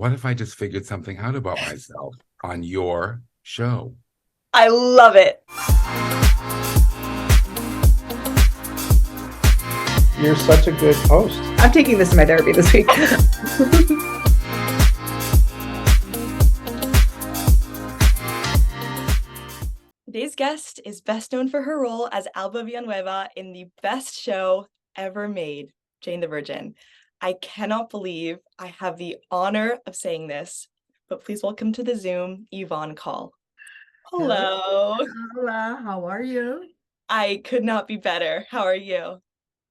what if I just figured something out about myself on your show? I love it. You're such a good host. I'm taking this to my therapy this week. Today's guest is best known for her role as Alba Villanueva in the best show ever made, Jane the Virgin. I cannot believe I have the honor of saying this, but please welcome to the Zoom, Ivonne Coll. Hello, Hello. Paula. How are you? I could not be better. How are you?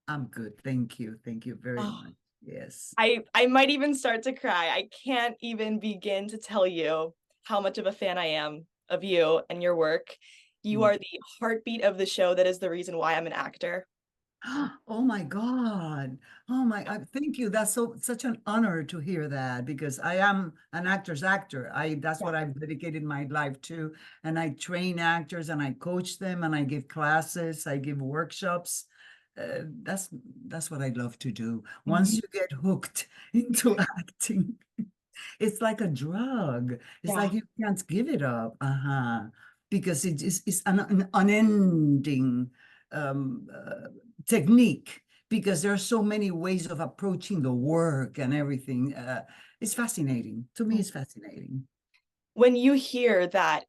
I'm good. Thank you. Thank you very Oh, much. Yes. I might even start to cry. I can't even begin to tell you how much of a fan I am of you and your work. You Mm. are the heartbeat of the show. That is the reason why I'm an actor. Oh my God. Oh my, thank you. That's such an honor to hear that because I am an actor's actor. That's Yeah. what I've dedicated my life to. And I train actors and I coach them and I give classes, I give workshops. That's what I love to do. Once Mhm. you get hooked into acting, it's like a drug. It's Yeah. like you can't give it up. Because it's an unending um, uh, technique because there are so many ways of approaching the work and everything. It's fascinating. To me, Mm. it's fascinating. When you hear that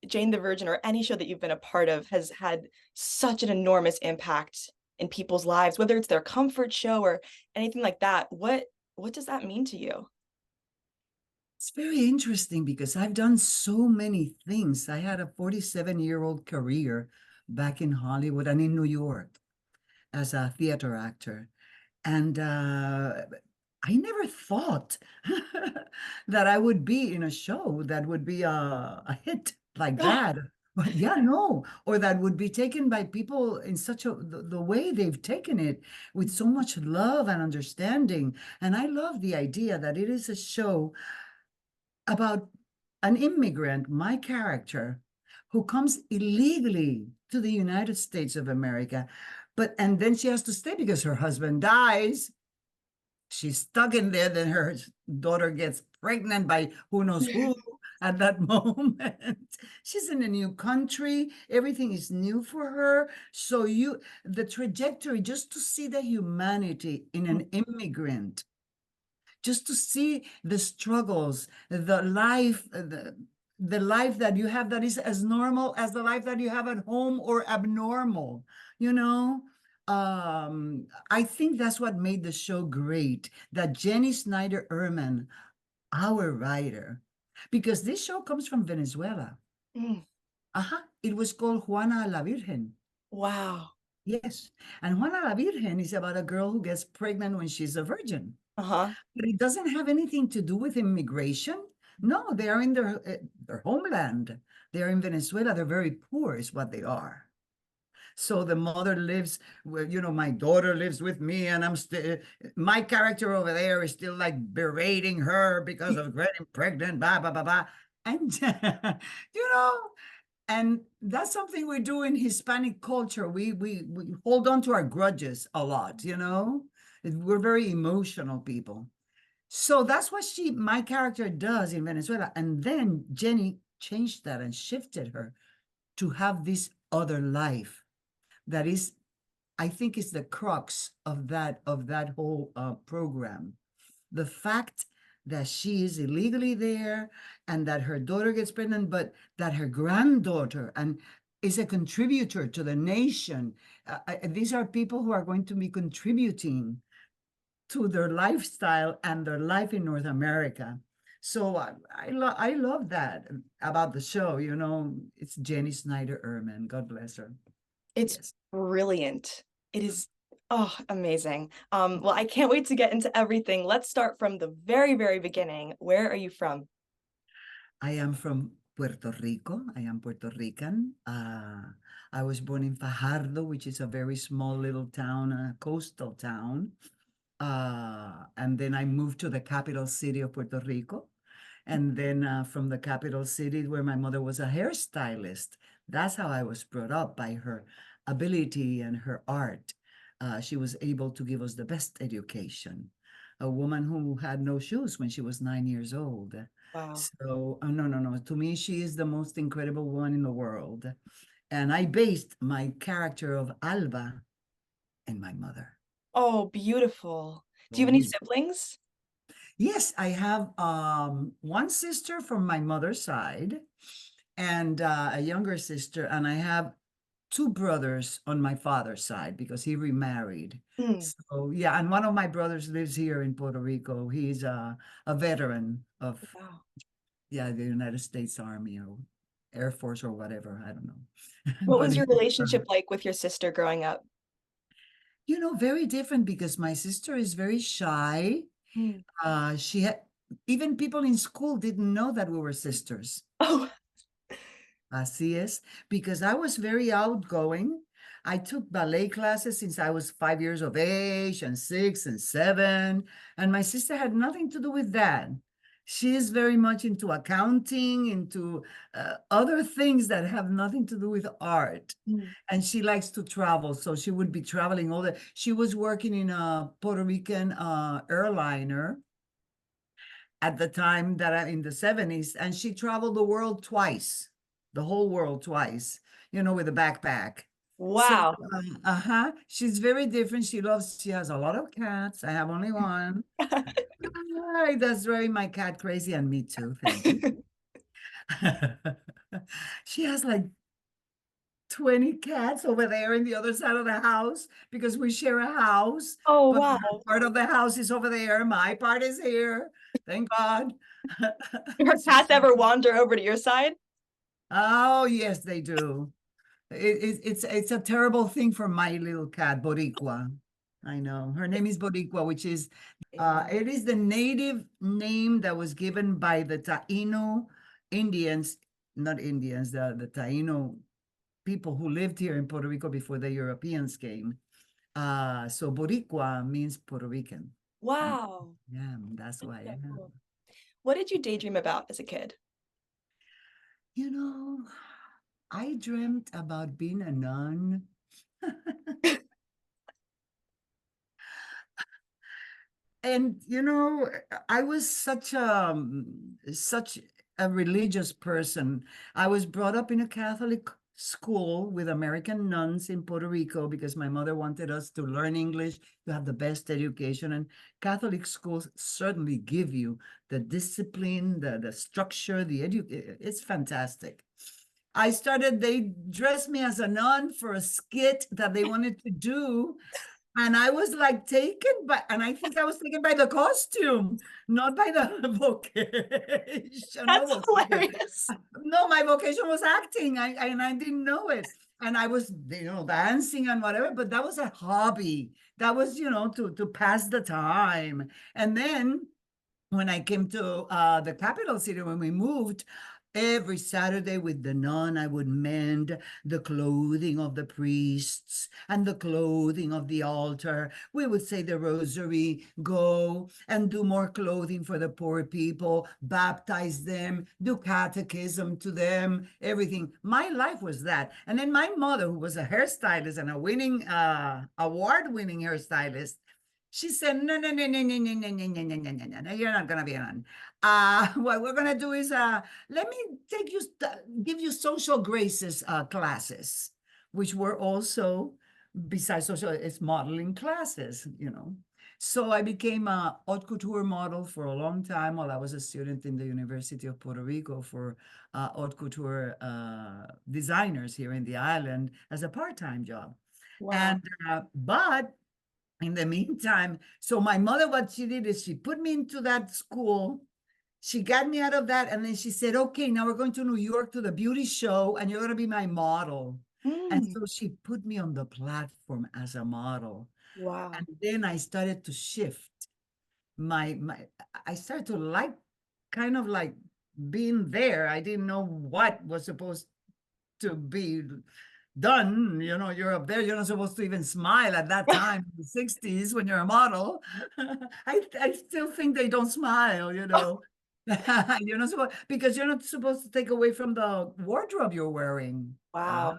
Jane the Virgin or any show that you've been a part of has had such an enormous impact in people's lives, whether it's their comfort show or anything like that, what does that mean to you? It's very interesting because I've done so many things. I had a 47-year-old career back in Hollywood and in New York as a theater actor. And I never thought that I would be in a show that would be a hit like that. But yeah, no, or that would be taken by people in such the way they've taken it with so much love and understanding. And I love the idea that it is a show about an immigrant, my character, who comes illegally to the United States of America, and then she has to stay because her husband dies. She's stuck in there. Then her daughter gets pregnant by who knows who at that moment. She's in a new country. Everything is new for her. So the trajectory, just to see the humanity in an immigrant, just to see the struggles, the life that you have that is as normal as the life that you have at home or abnormal, you know? I think that's what made the show great, that Jenny Snyder Ehrman, our writer, because this show comes from Venezuela. Mm, It was called Juana la Virgen. wow. Yes. And Juana la Virgen is about a girl who gets pregnant when she's a virgin. Uh-huh. But it doesn't have anything to do with immigration. No, they are in their homeland. They are in Venezuela. They're very poor, is what they are. So the mother lives, well, my daughter lives with me, and I'm still, my character over there is still like berating her because of getting pregnant, blah, blah, blah, blah. And, you know, and that's something we do in Hispanic culture. We hold on to our grudges a lot, We're very emotional people. So that's what my character does in Venezuela. And then Jenny changed that and shifted her to have this other life that is, I think, is the crux of that whole program. The fact that she is illegally there and that her daughter gets pregnant, but that her granddaughter and is a contributor to the nation. These are people who are going to be contributing to their lifestyle and their life in North America. So I love that about the show. It's Jenny Snyder Ehrman. God bless her. It's Yes. brilliant. It is, oh, amazing. Well, I can't wait to get into everything. Let's start from the very, very beginning. Where are you from? I am from Puerto Rico. I am Puerto Rican. I was born in Fajardo, which is a very small little town, a coastal town. And then I moved to the capital city of Puerto Rico. And then from the capital city, where my mother was a hairstylist, that's how I was brought up, by her ability and her art. She was able to give us the best education. a woman who had no shoes when she was 9 years old. Wow. So, no, no, no. To me, she is the most incredible woman in the world. And I based my character of Alba in my mother. Oh, beautiful. Do you So have any we, siblings? yes, I have one sister from my mother's side and a younger sister, and I have two brothers on my father's side because he remarried. Mm. So yeah, and one of my brothers lives here in Puerto Rico. He's a veteran of Wow. the United States Army or Air Force or whatever. I don't know. What But was your he, relationship like with your sister growing up? very different because my sister is very shy. Mm. She had even people in school didn't know that we were sisters. Oh, Así es, because I was very outgoing. I took ballet classes since I was 5 years of age and 6 and 7, and my sister had nothing to do with that. She is very much into accounting, into other things that have nothing to do with art. mm. And she likes to travel, so she would be traveling all the. She was working in a Puerto Rican airliner at the time that in the 70s, and she traveled the world twice, the whole world twice, with a backpack. So, Wow. she's very different. She has a lot of cats. I have only one. That's driving my cat crazy, and me too. Thank you. She has like 20 cats over there in the other side of the house because we share a house, Oh, but wow. her part of the house is over there. My part is here. Thank God. Do her cats ever wander over to your side? Oh, yes, they do. It's a terrible thing for my little cat, Boricua. I know. Her name is Boricua, which is it is the native name that was given by the Taino Indians, not Indians, the Taino people who lived here in Puerto Rico before the Europeans came. So Boricua means Puerto Rican. Wow. Yeah, that's why. So Yeah. cool. What did you daydream about as a kid? You know, I dreamt about being a nun. And I was such a religious person. I was brought up in a Catholic school with American nuns in Puerto Rico because my mother wanted us to learn English, to have the best education. And Catholic schools certainly give you the discipline, the structure, it's fantastic. They dressed me as a nun for a skit that they wanted to do. And I was like and I think I was taken by the costume, not by the vocation. That's hilarious. No, my vocation was acting. And I didn't know it. And I was, dancing and whatever, but that was a hobby. That was, to pass the time. And then when I came to the capital city, when we moved, every Saturday with the nun, I would mend the clothing of the priests and the clothing of the altar. We would say the rosary, go and do more clothing for the poor people, baptize them, do catechism to them, everything. My life was that. And then my mother, who was a hairstylist and a award-winning hairstylist, she said, no, no, no, no, no, no, no, no, no, no, no, no, no, you're not going to be a nun. What we're going to do is, let me give you social graces classes, which were also, besides social, it's modeling classes, So I became a haute couture model for a long time while I was a student in the University of Puerto Rico for haute couture designers here in the island as a part-time job. Wow. And, but in the meantime, so my mother, what she did is she put me into that school. She got me out of that. And then she said, okay, now we're going to New York to the beauty show and you're going to be my model. And so she put me on the platform as a model. Wow. And then I started to shift I started to like kind of like being there. I didn't know what was supposed to be done. You're up there, you're not supposed to even smile at that time in the 60s when you're a model. I still think they don't smile. You're not supposed, because you're not supposed to take away from the wardrobe you're wearing. Wow.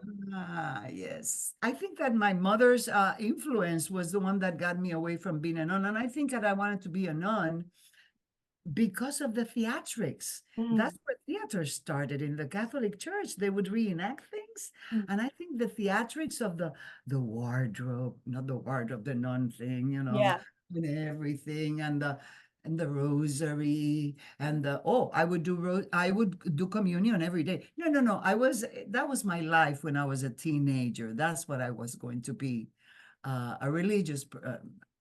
Yes. I think that my mother's influence was the one that got me away from being a nun. And I think that I wanted to be a nun because of the theatrics. Mm, That's where theater started in the Catholic Church. They would reenact things. mm. And I think the theatrics of the wardrobe, not the wardrobe, the nun thing, Yeah. and everything, and the rosary, and the I would do communion every day. No, no, no. That was my life when I was a teenager. That's what I was going to be, a religious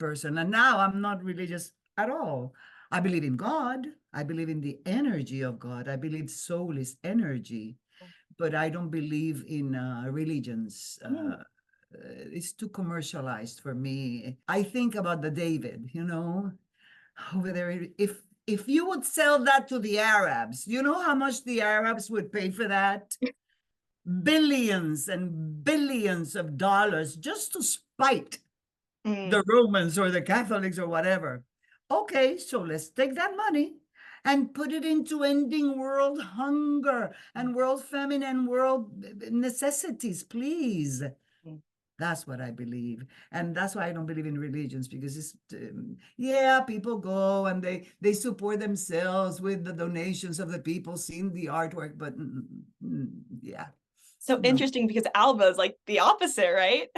person. And now I'm not religious at all. I believe in God. I believe in the energy of God. I believe soul is energy, but I don't believe in religions. Mm. It's too commercialized for me. I think about the David, over there. If you would sell that to the Arabs, you know how much the Arabs would pay for that? Billions and billions of dollars just to spite the Mm. Romans or the Catholics or whatever. Okay, so let's take that money and put it into ending world hunger and world famine and world necessities, please. Mm. That's what I believe. And that's why I don't believe in religions, because it's, yeah, people go and they support themselves with the donations of the people seeing the artwork, but yeah, So no. interesting because Alba is like the opposite, right?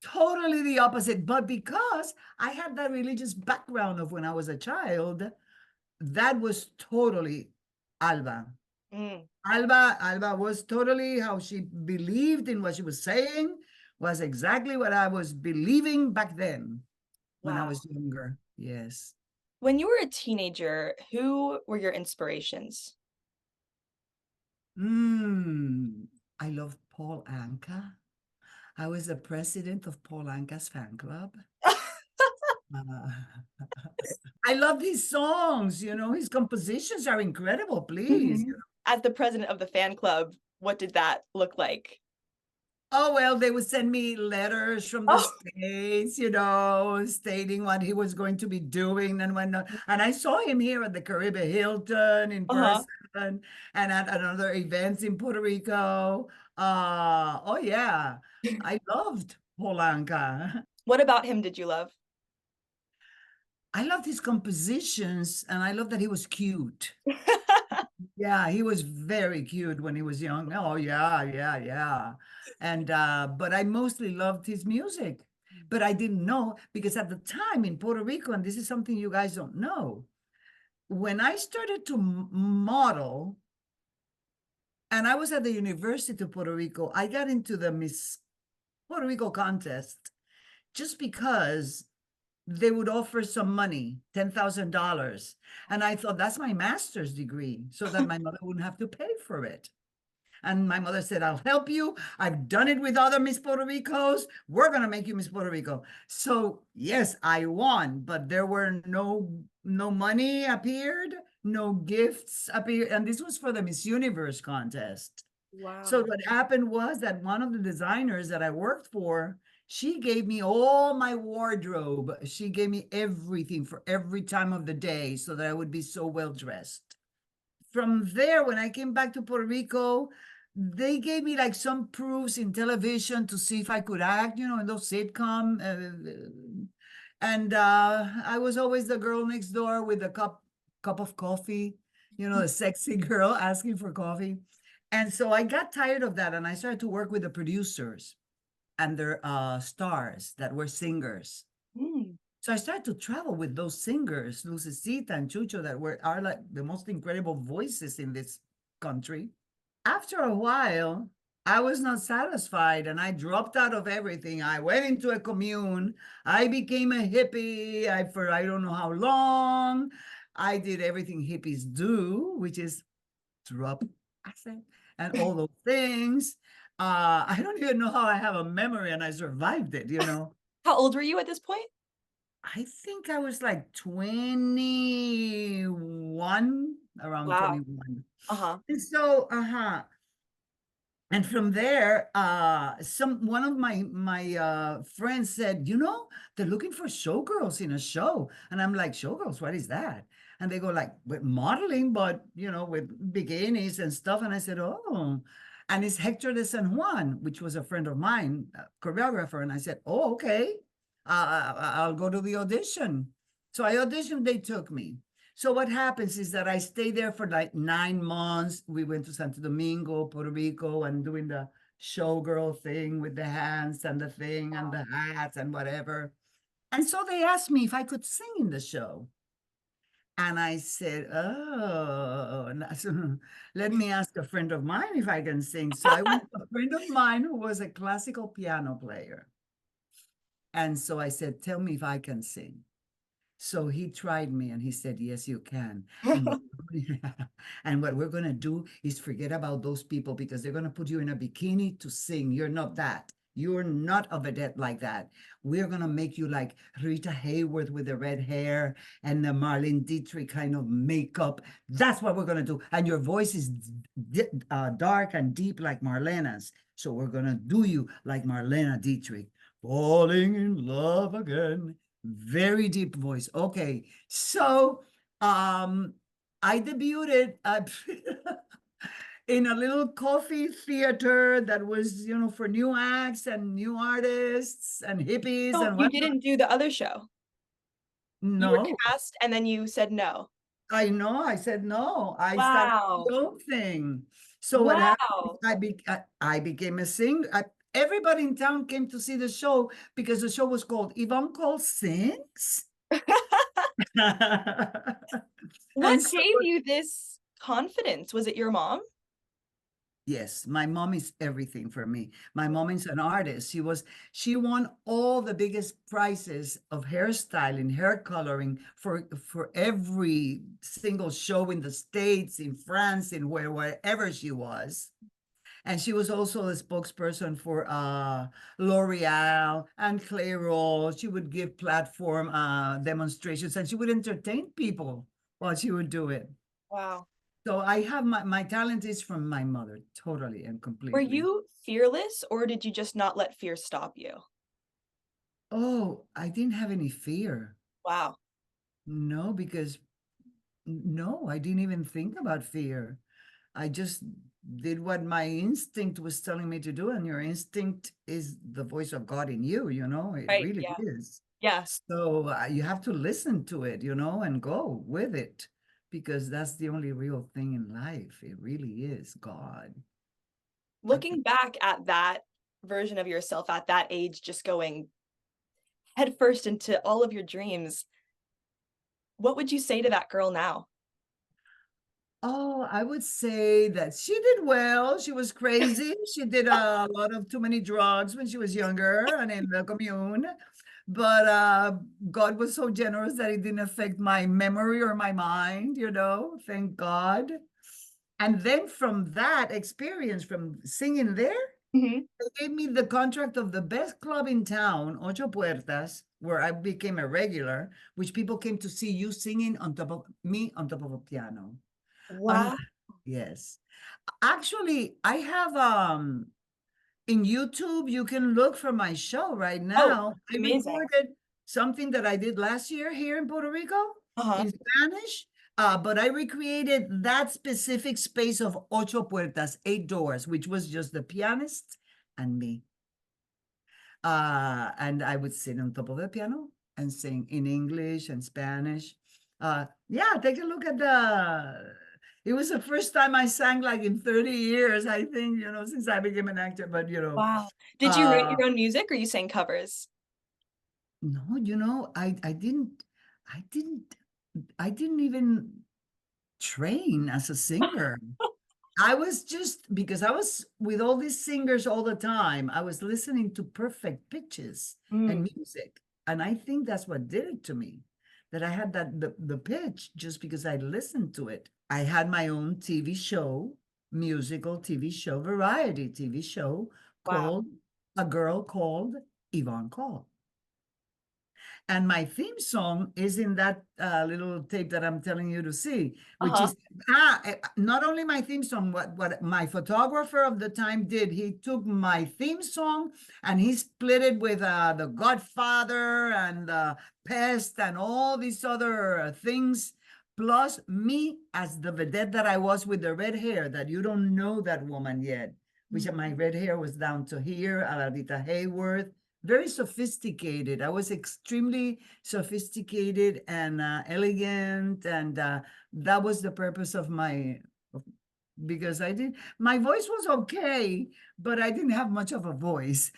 Totally the opposite. But because I had that religious background of when I was a child, that was totally Alba. Mm. Alba was totally how she believed in what she was saying, was exactly what I was believing back then when I Wow. was younger. Yes. When you were a teenager, who were your inspirations? Mm, I love Paul Anka. I was the president of Paul Anka's fan club. Uh, I love his songs, his compositions are incredible, please. Mhm. As the president of the fan club, what did that look like? Oh, well, they would send me letters from the Oh, States, stating what he was going to be doing and when, and I saw him here at the Caribbean Hilton in uh-huh. person and at other events in Puerto Rico. Oh yeah, I loved Polanca. What about him did you love? I loved his compositions and I loved that he was cute. Yeah, he was very cute when he was young. Oh yeah, yeah, yeah. And but I mostly loved his music. But I didn't know because at the time in Puerto Rico, and this is something you guys don't know, when I started to model, and I was at the University of Puerto Rico, I got into the Miss Puerto Rico contest just because they would offer some money, $10,000. And I thought that's my master's degree, so that my mother wouldn't have to pay for it. And my mother said, I'll help you. I've done it with other Miss Puerto Ricos. We're going to make you Miss Puerto Rico. So yes, I won, but there were no money appeared, no gifts appeared. And this was for the Miss Universe contest. So Wow. what happened was that one of the designers that I worked for, she gave me all my wardrobe. She gave me everything for every time of the day so that I would be so well dressed. From there, when I came back to Puerto Rico, they gave me like some proofs in television to see if I could act, in those sitcom. And I was always the girl next door with a cup of coffee, the sexy girl asking for coffee. And so I got tired of that and I started to work with the producers and their stars that were singers. Mm. So I started to travel with those singers, Lucecita and Chucho, that are like the most incredible voices in this country. After a while, I was not satisfied and I dropped out of everything. I went into a commune. I became a hippie for I don't know how long. I did everything hippies do, which is drop acid and all those things. I don't even know how I have a memory and I survived it. How old were you at this point? I think I was like 21, around Wow. 21. Uh-huh. And so, and from there, one of my friends said, they're looking for showgirls in a show. And I'm like, showgirls, what is that? And they go like, with modeling, but with bikinis and stuff. And I said, oh, and it's Hector de San Juan, which was a friend of mine, a choreographer. And I said, oh, okay, I'll go to the audition. So I auditioned, they took me. So what happens is that I stayed there for like 9 months. We went to Santo Domingo, Puerto Rico, and doing the showgirl thing with the hands and the thing and the hats and whatever. And so they asked me if I could sing in the show. And I said, oh, let me ask a friend of mine if I can sing. So I went to a friend of mine who was a classical piano player. And so I said, tell me if I can sing. So he tried me and he said, yes, you can. And what we're going to do is forget about those people because they're going to put you in a bikini to sing. You're not that. You're not a vedette like that. We're going to make you like Rita Hayworth with the red hair and the Marlene Dietrich kind of makeup. That's what we're going to do. And your voice is dark and deep like Marlena's. So we're going to do you like Marlena Dietrich. Falling in love again. Very deep voice. Okay. So I debuted in a little coffee theater that was, for new acts and new artists and hippies So and you what. didn't do the other show. You were No, cast and then you said no. I know. I said no. I started Wow. my own thing. So what happened? I became a singer. Everybody in town came to see the show because the show was called Ivonne Coll Sings. What so, gave you this confidence? Was it your mom? yes, my mom is everything for me. My mom is an artist. She won all the biggest prizes of hairstyling, hair coloring for every single show in the States, in France, in wherever she was. And she was also the spokesperson for L'Oreal and Clairol. She would give platform demonstrations and she would entertain people while she would do it. Wow. So I have my talent is from my mother, totally and completely. Were you fearless or did you just not let fear stop you? Oh, I didn't have any fear. Wow. No, because no, I didn't even think about fear. I just did what my instinct was telling me to do. And your instinct is the voice of God in you, it Right, really yeah. is. Yes. So you have to listen to it, and go with it because that's the only real thing in life. It really is God. Looking back at that version of yourself at that age, just going headfirst into all of your dreams, what would you say to that girl now? Oh, I would say that she did well. She was crazy. She did a lot of too many drugs when she was younger and in the commune. But God was so generous that it didn't affect my memory or my mind, thank God. And then from that experience, from singing there, Mm-hmm. they gave me the contract of the best club in town, Ocho Puertas, where I became a regular, which people came to see you singing on top of me on top of a piano. Wow. Yes. Actually, I have in YouTube, you can look for my show right now. I amazing. recorded something that I did last year here in Puerto Rico in Spanish. But I recreated that specific space of ocho puertas, 8 doors, which was just the pianist and me. And I would sit on top of the piano and sing in English and Spanish. Yeah, take a look at it was the first time I sang like in 30 years, I think, since I became an actor, but Wow. Did you write your own music or you sang covers? No, I didn't even train as a singer. I was just, because I was with all these singers all the time, I was listening to perfect pitches and music. And I think that's what did it to me, that I had the pitch just because I listened to it. I had my own TV show, musical TV show, variety TV show called A Girl Called Ivonne Coll. And my theme song is in that little tape that I'm telling you to see, which is not only my theme song, what my photographer of the time did, he took my theme song and he split it with The Godfather and Pest and all these other things plus me as the vedette that I was with the red hair, that you don't know that woman yet, which my red hair was down to here, Aladita Hayworth, very sophisticated. I was extremely sophisticated and elegant, and that was the purpose of my, because my voice was okay, but I didn't have much of a voice.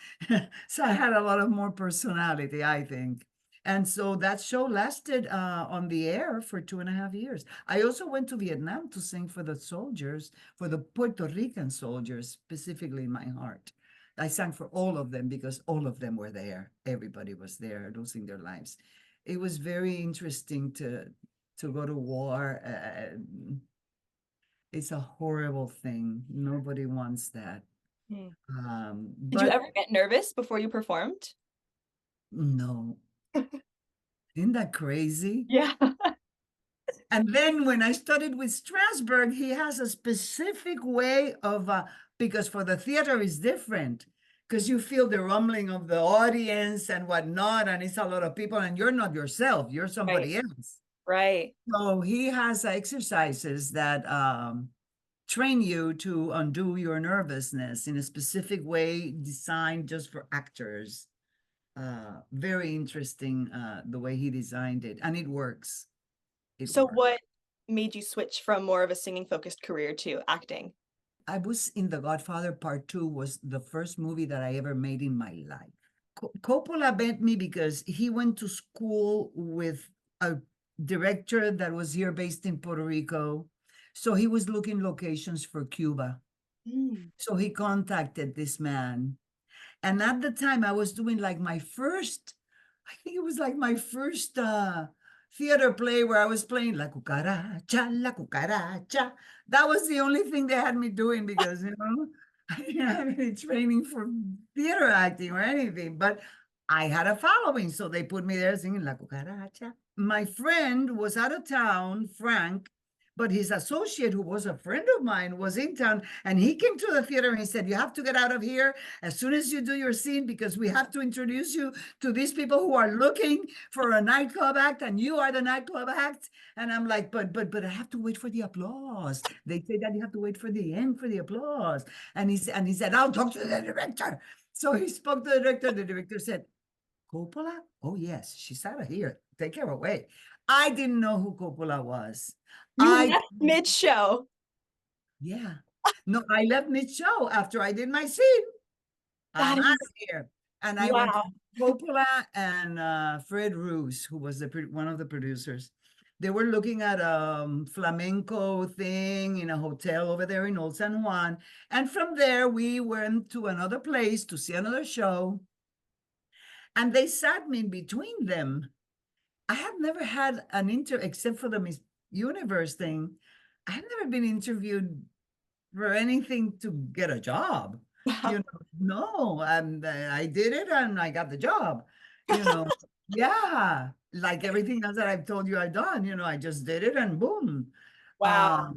So I had a lot of more personality, I think. And so that show lasted on the air for 2.5 years. I also went to Vietnam to sing for the soldiers, for the Puerto Rican soldiers, specifically in my heart. I sang for all of them because all of them were there. Everybody was there losing their lives. It was very interesting to go to war. It's a horrible thing. Nobody wants that. Did But you ever get nervous before you performed? no. Isn't that crazy? Yeah. And then when I studied with Strasberg, he has a specific way of, because for the theater is different, because you feel the rumbling of the audience and whatnot, and it's a lot of people, and you're not yourself, you're somebody else. Right. So he has exercises that train you to undo your nervousness in a specific way designed just for actors. Very interesting the way he designed it, and it works. So what made you switch from more of a singing focused career to acting? I was in The Godfather Part 2 was the first movie that I ever made in my life. Coppola met me because he went to school with a director that was here based in Puerto Rico. So he was looking locations for Cuba. So he contacted this man. And at the time I was doing like my first, I think it was like my first theater play where I was playing La Cucaracha, La Cucaracha. That was the only thing they had me doing because, I didn't have any training for theater acting or anything, but I had a following. So they put me there singing La Cucaracha. My friend was out of town, Frank, but his associate, who was a friend of mine, was in town, and he came to the theater and he said, you have to get out of here as soon as you do your scene because we have to introduce you to these people who are looking for a nightclub act, and you are the nightclub act. And I'm like, but I have to wait for the applause. They say that you have to wait for the end for the applause. And he said, I'll talk to the director. So he spoke to the director. The director said, Coppola? Oh, yes, she's out of here. Take her away. I didn't know who Coppola was. You left mid-show. Yeah. No, I left mid-show after I did my scene. I'm out of here. And I went to Coppola and Fred Roos, who was one of the producers. They were looking at a flamenco thing in a hotel over there in Old San Juan. And from there, we went to another place to see another show. And they sat me in between them. I had never had an interview, except for the Miss Universe thing. I had never been interviewed for anything to get a job. No, I did it and I got the job. Yeah, like everything else that I've told you I've done. I just did it and boom. Wow.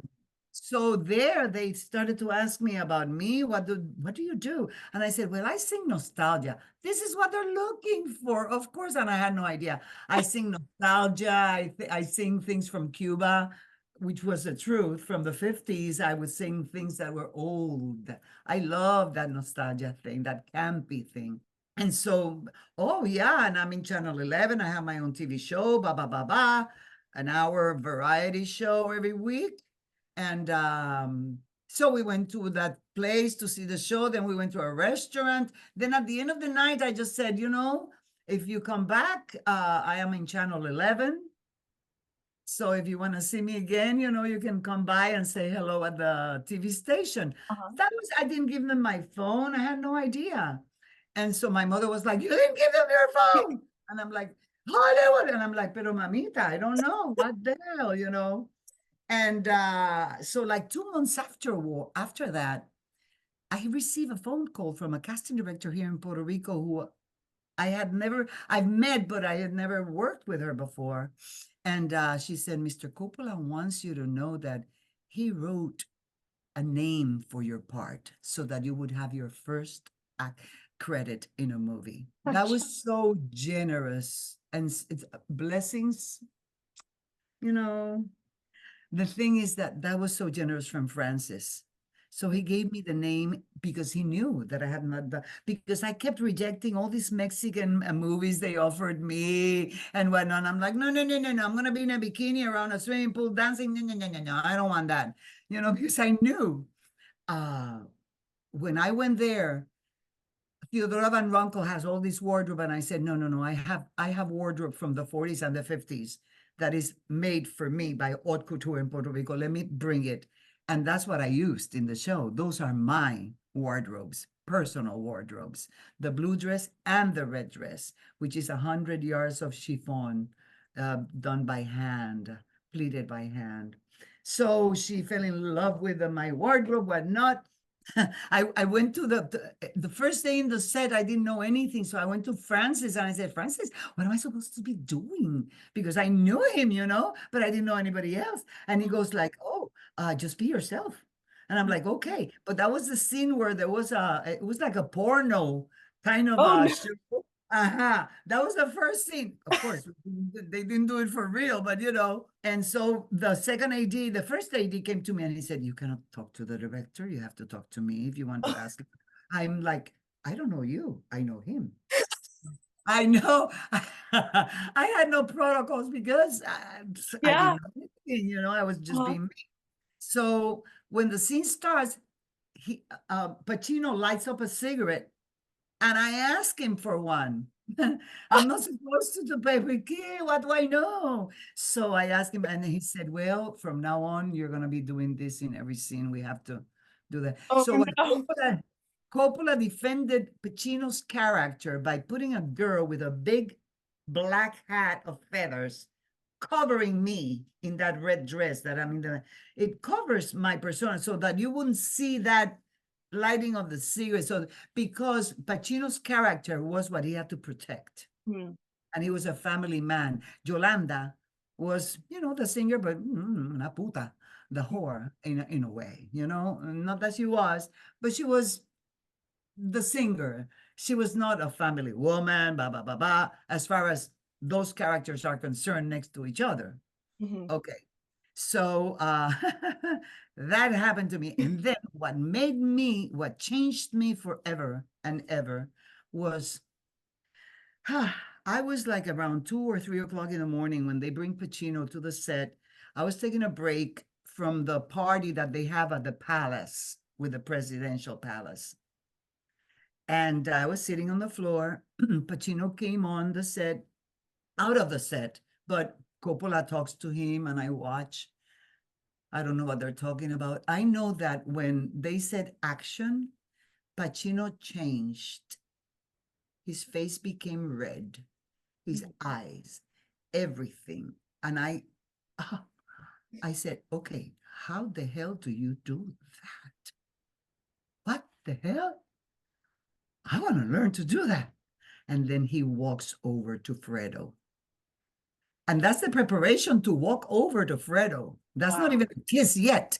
So there they started to ask me about me. What do you do? And I said, well, I sing nostalgia. This is what they're looking for, of course. And I had no idea. I sing nostalgia. I sing things from Cuba, which was the truth. From the 50s, I would sing things that were old. I love that nostalgia thing, that campy thing. And so, oh yeah, and I'm in Channel 11. I have my own TV show, an hour variety show every week. And so we went to that place to see the show. Then we went to a restaurant. Then at the end of the night, I just said, if you come back, I am in Channel 11. So if you want to see me again, you can come by and say hello at the TV station. I didn't give them my phone. I had no idea. And so my mother was like, you didn't give them your phone. And I'm like, Hollywood. And I'm like, pero mamita, I don't know. What the hell, And so like 2 months after that, I received a phone call from a casting director here in Puerto Rico who I've met, but I had never worked with her before. And she said, Mr. Coppola wants you to know that he wrote a name for your part so that you would have your first credit in a movie. That was so generous, and it's blessings, The thing is that that was so generous from Francis. So he gave me the name because he knew that I had not done, because I kept rejecting all these Mexican movies they offered me and whatnot. I'm like, no, no, no, no, no. I'm going to be in a bikini around a swimming pool dancing. No, no, no, no, no. I don't want that. You know, because I knew when I went there, Theodora Van Ronkel has all this wardrobe. And I said, no, no, no. I have wardrobe from the 40s and the 50s that is made for me by haute couture in Puerto Rico. Let me bring it. And that's what I used in the show. Those are my wardrobes, personal wardrobes, the blue dress and the red dress, which is 100 yards of chiffon done by hand, pleated by hand. So she fell in love with my wardrobe, whatnot. I went to the first day in the set, I didn't know anything. So I went to Francis and I said, Francis, what am I supposed to be doing? Because I knew him, you know, but I didn't know anybody else. And he goes like, oh, just be yourself. And I'm like, okay. But that was the scene where there was it was like a porno kind of Oh, no. show. That was the first scene. Of course, they didn't do it for real, but you know. And so the second AD, the first AD came to me and he said, you cannot talk to the director. You have to talk to me if you want to ask him. I'm like, I don't know you. I know him. I know. I had no protocols because I Yeah. didn't know anything, you know, I was just Uh-huh. being me. So when the scene starts, Pacino lights up a cigarette and I ask him for one. I'm not supposed to pay for key. What do I know? So I asked him, and he said, well, from now on, you're going to be doing this in every scene. We have to do that. Oh, So when no. Coppola defended Pacino's character by putting a girl with a big black hat of feathers covering me in that red dress that I'm in it covers my persona so that you wouldn't see that lighting of the cigarette. So because Pacino's character was what he had to protect. Hmm. And he was a family man. Yolanda was, you know, the singer, but una puta, the whore in a way, you know, not that she was, but she was the singer. She was not a family woman, blah, blah, blah, blah, as far as those characters are concerned next to each other. Mhm. Okay. So that happened to me. And then what changed me forever and ever was I was like around 2 or 3 o'clock in the morning when they bring Pacino to the set. I was taking a break from the party that they have at the palace with the presidential palace. And I was sitting on the floor. Pacino came on the set, out of the set, but Coppola talks to him and I watch. I don't know what they're talking about. I know that when they said action, Pacino changed. His face became red, his eyes, everything. And I said, okay, how the hell do you do that? What the hell? I want to learn to do that. And then he walks over to Fredo. And that's the preparation to walk over to Fredo. That's not even a kiss yet.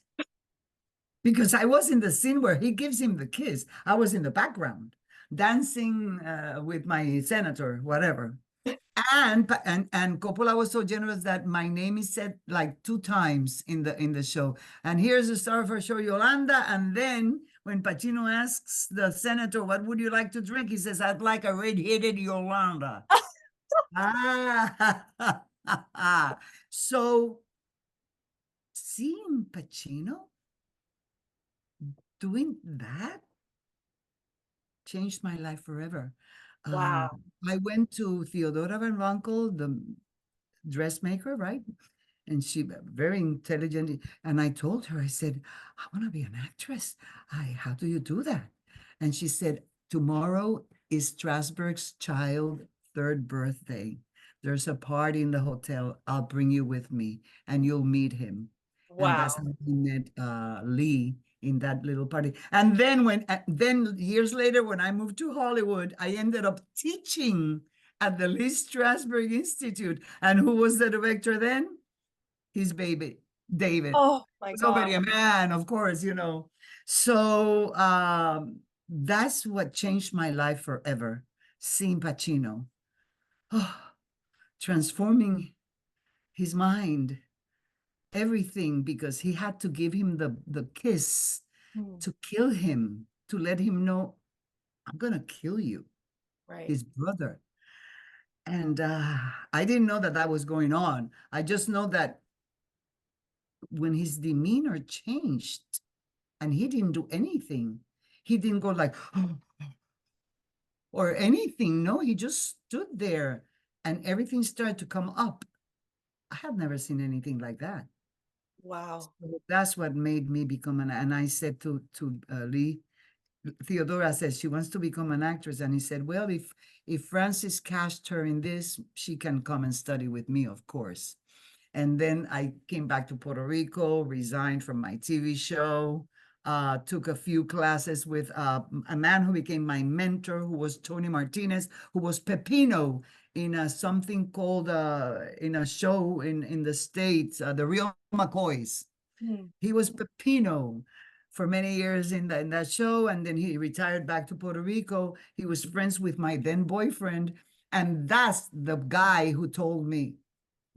Because I was in the scene where he gives him the kiss. I was in the background dancing with my senator, whatever. And Coppola was so generous that my name is said like 2 times in the show. And here's the star of our show, Yolanda. And then when Pacino asks the senator, what would you like to drink? He says, I'd like a red-headed Yolanda. So seeing Pacino doing that changed my life forever. Wow. I went to Theodora Van Ronkel, the dressmaker, right? And she very intelligent. And I told her, I said, I want to be an actress. How do you do that? And she said, tomorrow is Strasberg's child 3rd birthday. There's a party in the hotel. I'll bring you with me and you'll meet him. And that's Wow. how we met Lee in that little party. And then then years later, when I moved to Hollywood, I ended up teaching at the Lee Strasberg Institute. And who was the director then? His baby, David. Oh my Was already God. a man, of course, you know. So that's what changed my life forever, seeing Pacino. Oh, transforming his mind everything, because he had to give him the kiss Hmm. to kill him, to let him know, I'm gonna kill you, Right. his brother. And I didn't know that that was going on. I just know that when his demeanor changed and he didn't do anything, he didn't go like, or anything. No, he just stood there and everything started to come up. I have never seen anything like that. Wow. So that's what made me become an, and I said to Lee, Theodora says she wants to become an actress, and he said, well, if Francis cast her in this, she can come and study with me, of course. And then I came back to Puerto Rico, resigned from my TV show, took a few classes with a man who became my mentor, who was Tony Martinez, who was Pepino in something called, in a show in the States, The Real McCoys. Hmm. He was Pepino for many years in that show, and then he retired back to Puerto Rico. He was friends with my then boyfriend, and that's the guy who told me,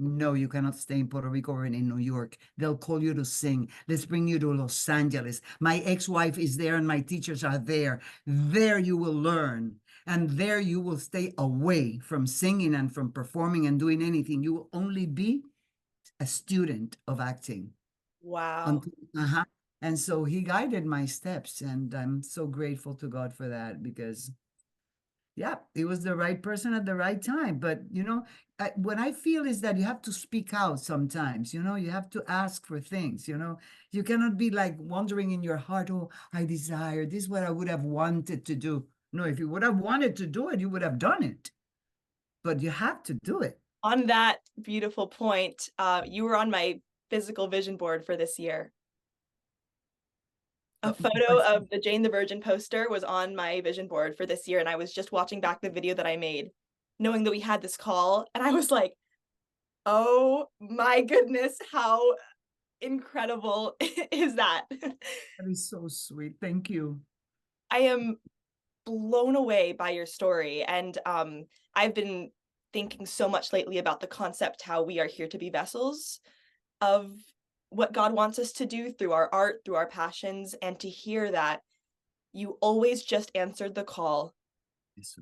no, you cannot stay in Puerto Rico or in New York. They'll call you to sing. Let's bring you to Los Angeles. My ex-wife is there and my teachers are there. There you will learn. And there you will stay away from singing and from performing and doing anything. You will only be a student of acting. Wow. Uh-huh. And so he guided my steps, and I'm so grateful to God for that, because yeah, he was the right person at the right time. But what I feel is that you have to speak out sometimes. You have to ask for things. You cannot be like wondering in your heart, oh, I desire this is what I would have wanted to do. No, if you would have wanted to do it, you would have done it. But you have to do it. On that beautiful point, you were on my physical vision board for this year. A photo of the Jane the Virgin poster was on my vision board for this year, and I was just watching back the video that I made, knowing that we had this call, and I was like, oh my goodness, how incredible is that? That is so sweet. Thank you. I am blown away by your story, and I've been thinking so much lately about the concept how we are here to be vessels of what God wants us to do through our art, through our passions, and to hear that you always just answered the call. Eso.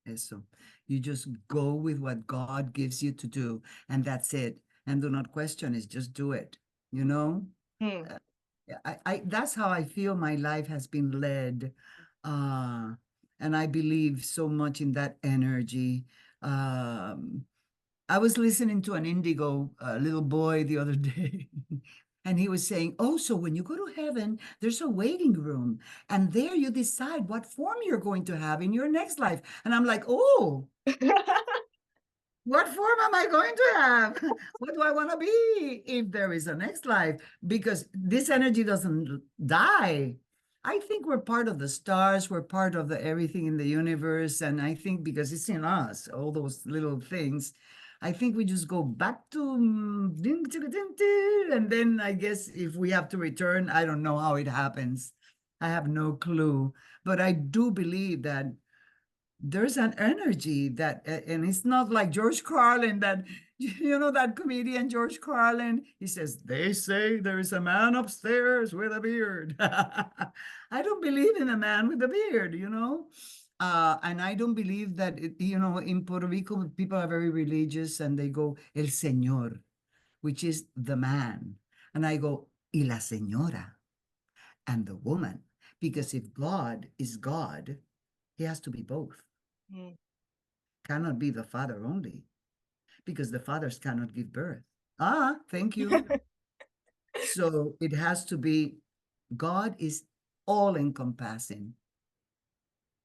Eso. You just go with what God gives you to do, and that's it. And do not question it, just do it. Hmm. That's how I feel my life has been led. And I believe so much in that energy. I was listening to an indigo little boy the other day, and he was saying, oh, so when you go to heaven, there's a waiting room, and there you decide what form you're going to have in your next life. And I'm like, oh, what form am I going to have? What do I want to be if there is a next life? Because this energy doesn't die. I think we're part of the stars, we're part of the everything in the universe. And I think because it's in us, all those little things, I think we just go back to, and then I guess if we have to return, I don't know how it happens. I have no clue. But I do believe that there's an energy that, and it's not like George Carlin, that, that comedian George Carlin, he says, they say there is a man upstairs with a beard. I don't believe in a man with a beard, and I don't believe that, in Puerto Rico, people are very religious and they go, el señor, which is the man. And I go, y la señora, and the woman, because if God is God, he has to be both. Cannot be the father only, because the fathers cannot give birth. Thank you. So it has to be, God is all encompassing,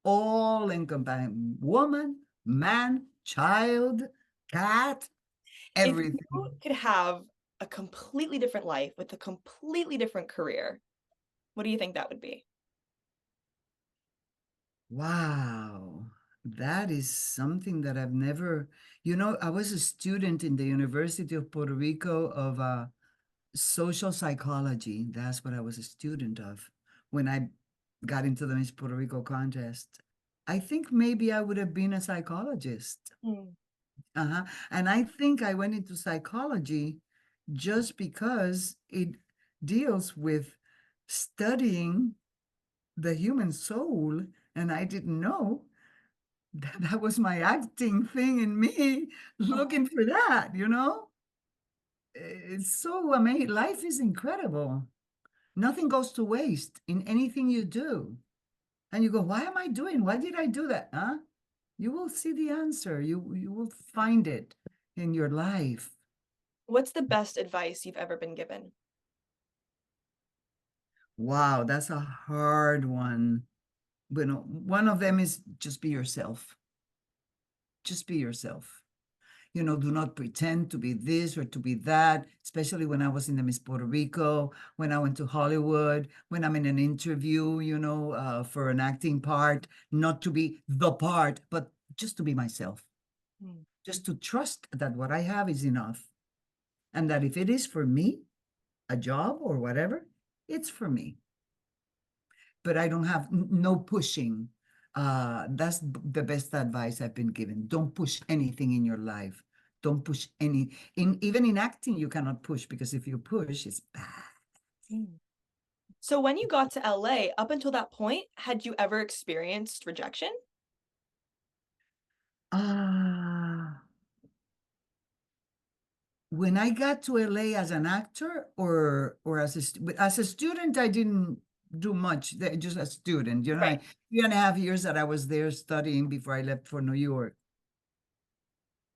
woman, man, child, cat, everything. If you could have a completely different life with a completely different career, what do you think that would be? Wow, that is something that I've never, I was a student in the University of Puerto Rico of social psychology. That's what I was a student of when I got into the Miss Puerto Rico contest. I think maybe I would have been a psychologist. And I think I went into psychology just because it deals with studying the human soul. And I didn't know that was my acting thing in me, looking for that, you know? It's so amazing. Life is incredible. Nothing goes to waste in anything you do. And you go, why am I doing? Why did I do that? Huh? You will see the answer. You will find it in your life. What's the best advice you've ever been given? Wow, that's a hard one. But one of them is just be yourself. Just be yourself. You know, do not pretend to be this or to be that, especially when I was in the Miss Puerto Rico, when I went to Hollywood, when I'm in an interview, you know, for an acting part, not to be the part, but just to be myself. Mm. Just to trust that what I have is enough. And that if it is for me, a job or whatever, it's for me. But I don't have no pushing. That's the best advice I've been given. Don't push anything in your life. Don't push even in acting, you cannot push, because if you push, it's bad. Mm. So when you got to LA, up until that point, had you ever experienced rejection? When I got to LA as an actor or as a student, I didn't do much. Just a student, you know, Right. 3.5 years that I was there studying before I left for New York.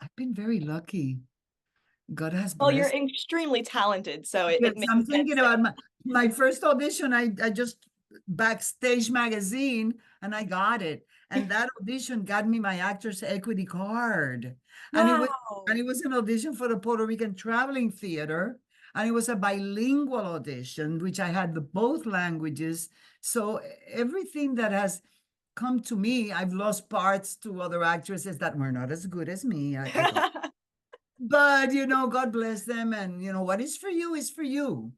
I've been very lucky. God has Well, you're blessed. extremely talented, so it Yes, makes I'm sense thinking that about my first audition. I just Backstage Magazine, and I got it. And that audition got me my Actors Equity card. And it was wow. an audition for the Puerto Rican Traveling Theater. And it was a bilingual audition, which I had both languages. So everything that has come to me, I've lost parts to other actresses that were not as good as me. I thought. But, you know, God bless them. And, you know, what is for you is for you,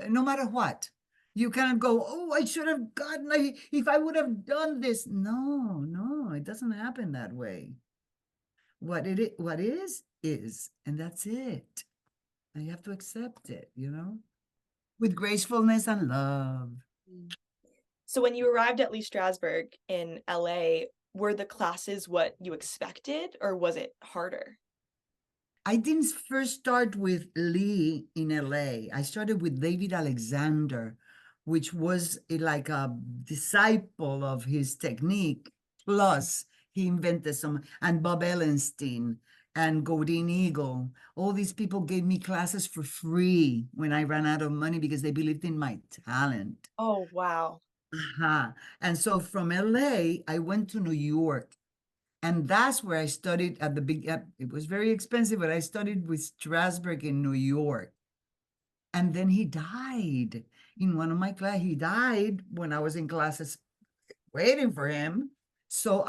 no matter what. You cannot go, oh, I should have gotten, if I would have done this. No, it doesn't happen that way. What is, and that's it. And you have to accept it, you know, with gracefulness and love. So when you arrived at Lee Strasberg in LA, were the classes what you expected, or was it harder? I didn't first start with Lee in LA. I started with David Alexander, which was like a disciple of his technique. Plus, he invented some, and Bob Ellenstein and Godin Eagle. All these people gave me classes for free when I ran out of money because they believed in my talent. Oh, wow. And so from LA, I went to New York. And that's where I studied at the big, it was very expensive, but I studied with Strasberg in New York. And then he died in one of my classes. He died when I was in classes waiting for him. So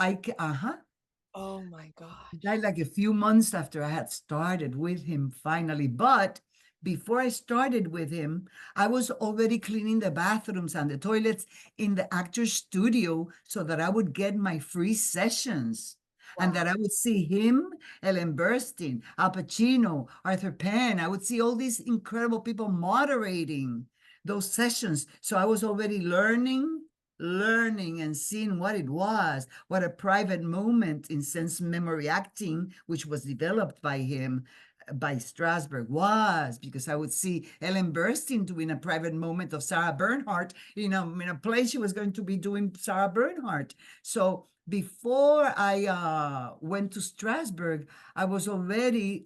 Oh my gosh. he died like a few months after I had started with him finally. But before I started with him, I was already cleaning the bathrooms and the toilets in the actor's studio so that I would get my free sessions. And that I would see him, Ellen Burstyn, Al Pacino, Arthur Penn. I would see all these incredible people moderating those sessions. So I was already learning and seeing what it was, what a private moment in sense memory acting, which was developed by him, by Strasberg, was, because I would see Ellen Burstyn doing a private moment of Sarah Bernhardt in a play she was going to be doing Sarah Bernhardt. So before I went to Strasberg, I was already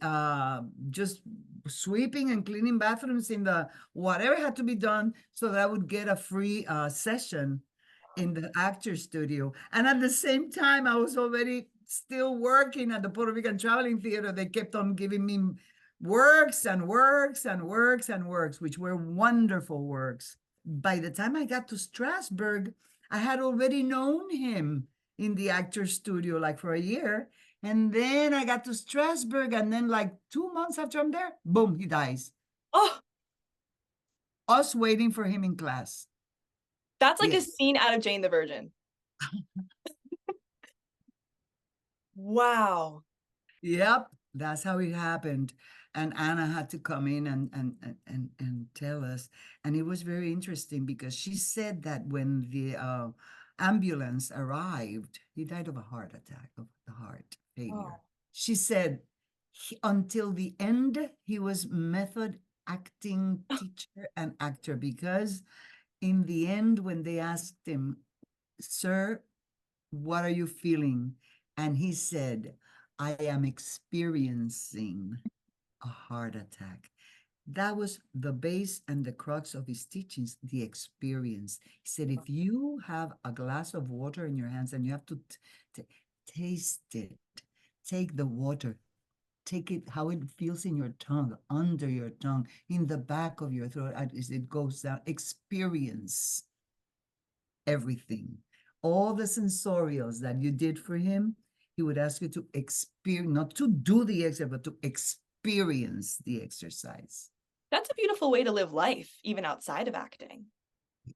just sweeping and cleaning bathrooms in the whatever had to be done so that I would get a free session in the actor studio. And at the same time, I was already still working at the Puerto Rican Traveling Theater. They kept on giving me works and works and works and works, which were wonderful works. By the time I got to Strasberg, I had already known him in the actor studio like for a year. And then I got to Strasberg, and then like 2 months after I'm there, boom, he dies. Oh, Us waiting for him in class. that's like a Yes. scene out of Jane the Virgin. Wow. Yep, that's how it happened. and Anna had to come in and tell us. And it was very interesting because she said that when the ambulance arrived, he died of a heart attack, of the heart failure. Oh. She said until the end, he was method acting teacher and actor, because in the end, when they asked him, "Sir, what are you feeling?" And he said, "I am experiencing a heart attack." That was the base and the crux of his teachings, the experience. He said, if you have a glass of water in your hands and you have to taste it, take the water, take it how it feels in your tongue, under your tongue, in the back of your throat, as it goes down, experience everything. All the sensorials that you did for him, he would ask you to experience, not to do the exercise, but to experience the exercise. That's a beautiful way to live life, even outside of acting.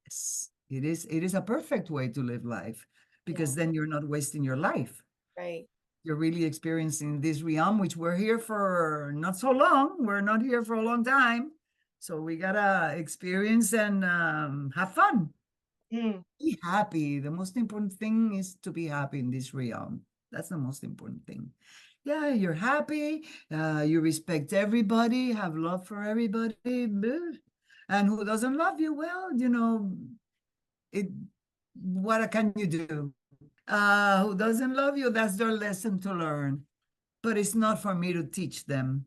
Yes, it is. It is a perfect way to live life, because then you're not wasting your life. Right. You're really experiencing this realm, which we're here for not so long. We're not here for a long time. So we gotta experience and have fun. Be happy. The most important thing is to be happy in this realm. That's the most important thing. Yeah, you're happy. You respect everybody, have love for everybody. And who doesn't love you? Well, you know, what can you do? Who doesn't love you, that's their lesson to learn. But it's not for me to teach them,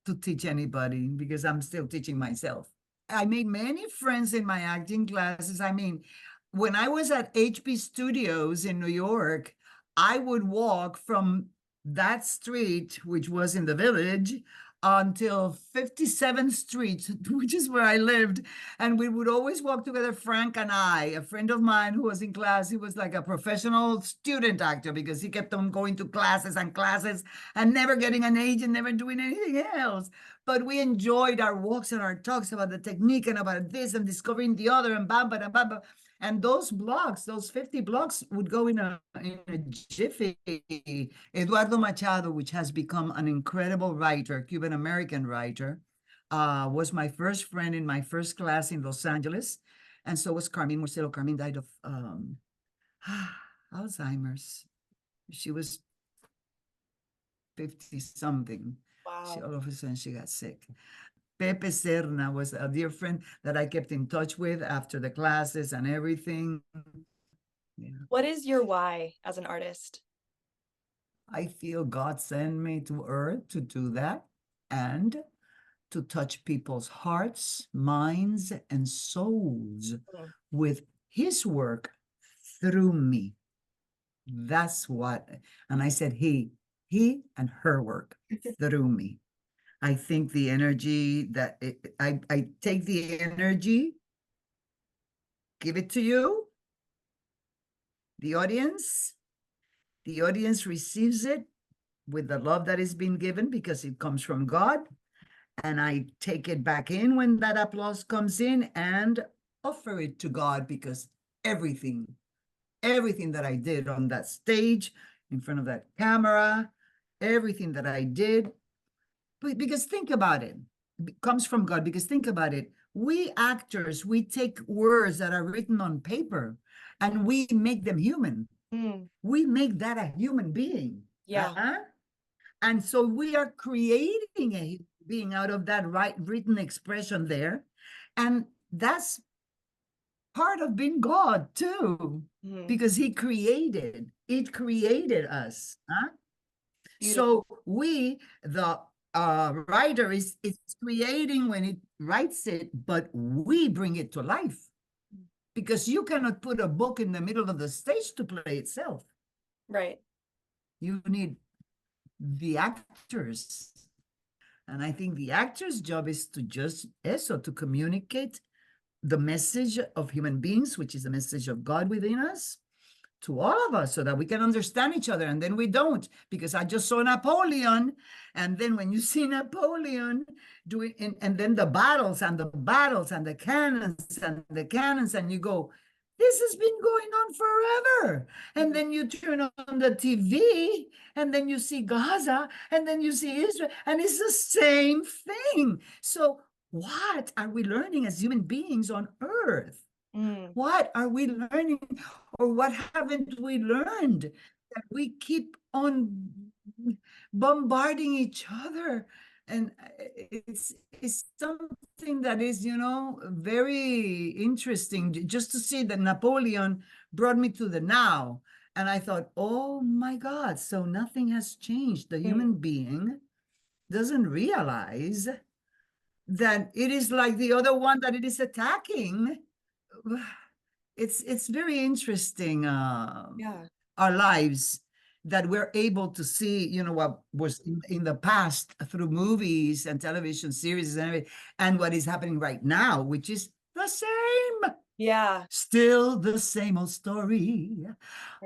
to teach anybody, because I'm still teaching myself. I made many friends in my acting classes. I mean, when I was at HB Studios in New York, I would walk from that street, which was in the Village, until 57th Street, which is where I lived. And we would always walk together, Frank and I, a friend of mine who was in class. He was like a professional student actor, because he kept on going to classes and classes and never getting an agent, never doing anything else. But we enjoyed our walks and our talks about the technique and about this and discovering the other and bam, bam, bam, bam. And those blocks, those 50 blocks would go in a jiffy. Eduardo Machado, which has become an incredible writer, Cuban-American writer, was my first friend in my first class in Los Angeles. And so was Carmen Marcelo. Carmen died of Alzheimer's. She was 50-something. Wow. All of a sudden, she got sick. Pepe Serna was a dear friend that I kept in touch with after the classes and everything. Yeah. What is your why as an artist? I feel God sent me to earth to do that, and to touch people's hearts, minds, and souls with his work through me. That's what, and I said he and her work through me. I think the energy that I take the energy, give it to you, the audience receives it with the love that is being given, because it comes from God. And I take it back in when that applause comes in and offer it to God, because everything that I did on that stage, in front of that camera, everything that I did, because think about it, comes from God. Because think about it, we actors, we take words that are written on paper and we make them human. We make that a human being. Yeah. And so we are creating a being out of that written expression there. And that's part of being God too, because it created us. So we, the writer is creating when it writes it, but we bring it to life, because you cannot put a book in the middle of the stage to play itself. Right. You need the actors. And I think the actor's job is to just to communicate the message of human beings, which is the message of God within us, to all of us, so that we can understand each other. And then we don't, because I just saw Napoleon. And then when you see Napoleon doing, and then the battles and the cannons and you go, This has been going on forever. And then you turn on the TV, and then you see Gaza, and then you see Israel, and it's the same thing. So, what are we learning as human beings on earth? What are we learning, or what haven't we learned that we keep on bombarding each other? And it's something that is, very interesting, just to see that Napoleon brought me to the now. And I thought, oh my God, so nothing has changed. The human being doesn't realize that it is like the other one that it is attacking. It's very interesting, Yeah. our lives, that we're able to see, what was in the past through movies and television series and everything, and what is happening right now, which is the same. Yeah. Still the same old story.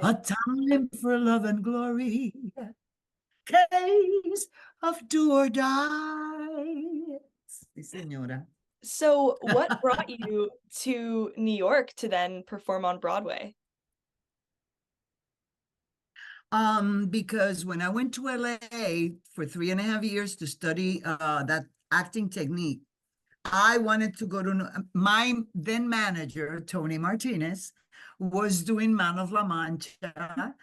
A time for love and glory. Case of do or die. Sí, señora. So what brought you to New York to then perform on Broadway? Because when I went to LA for 3.5 years to study that acting technique, I wanted to go to my then manager, Tony Martinez, was doing Man of La Mancha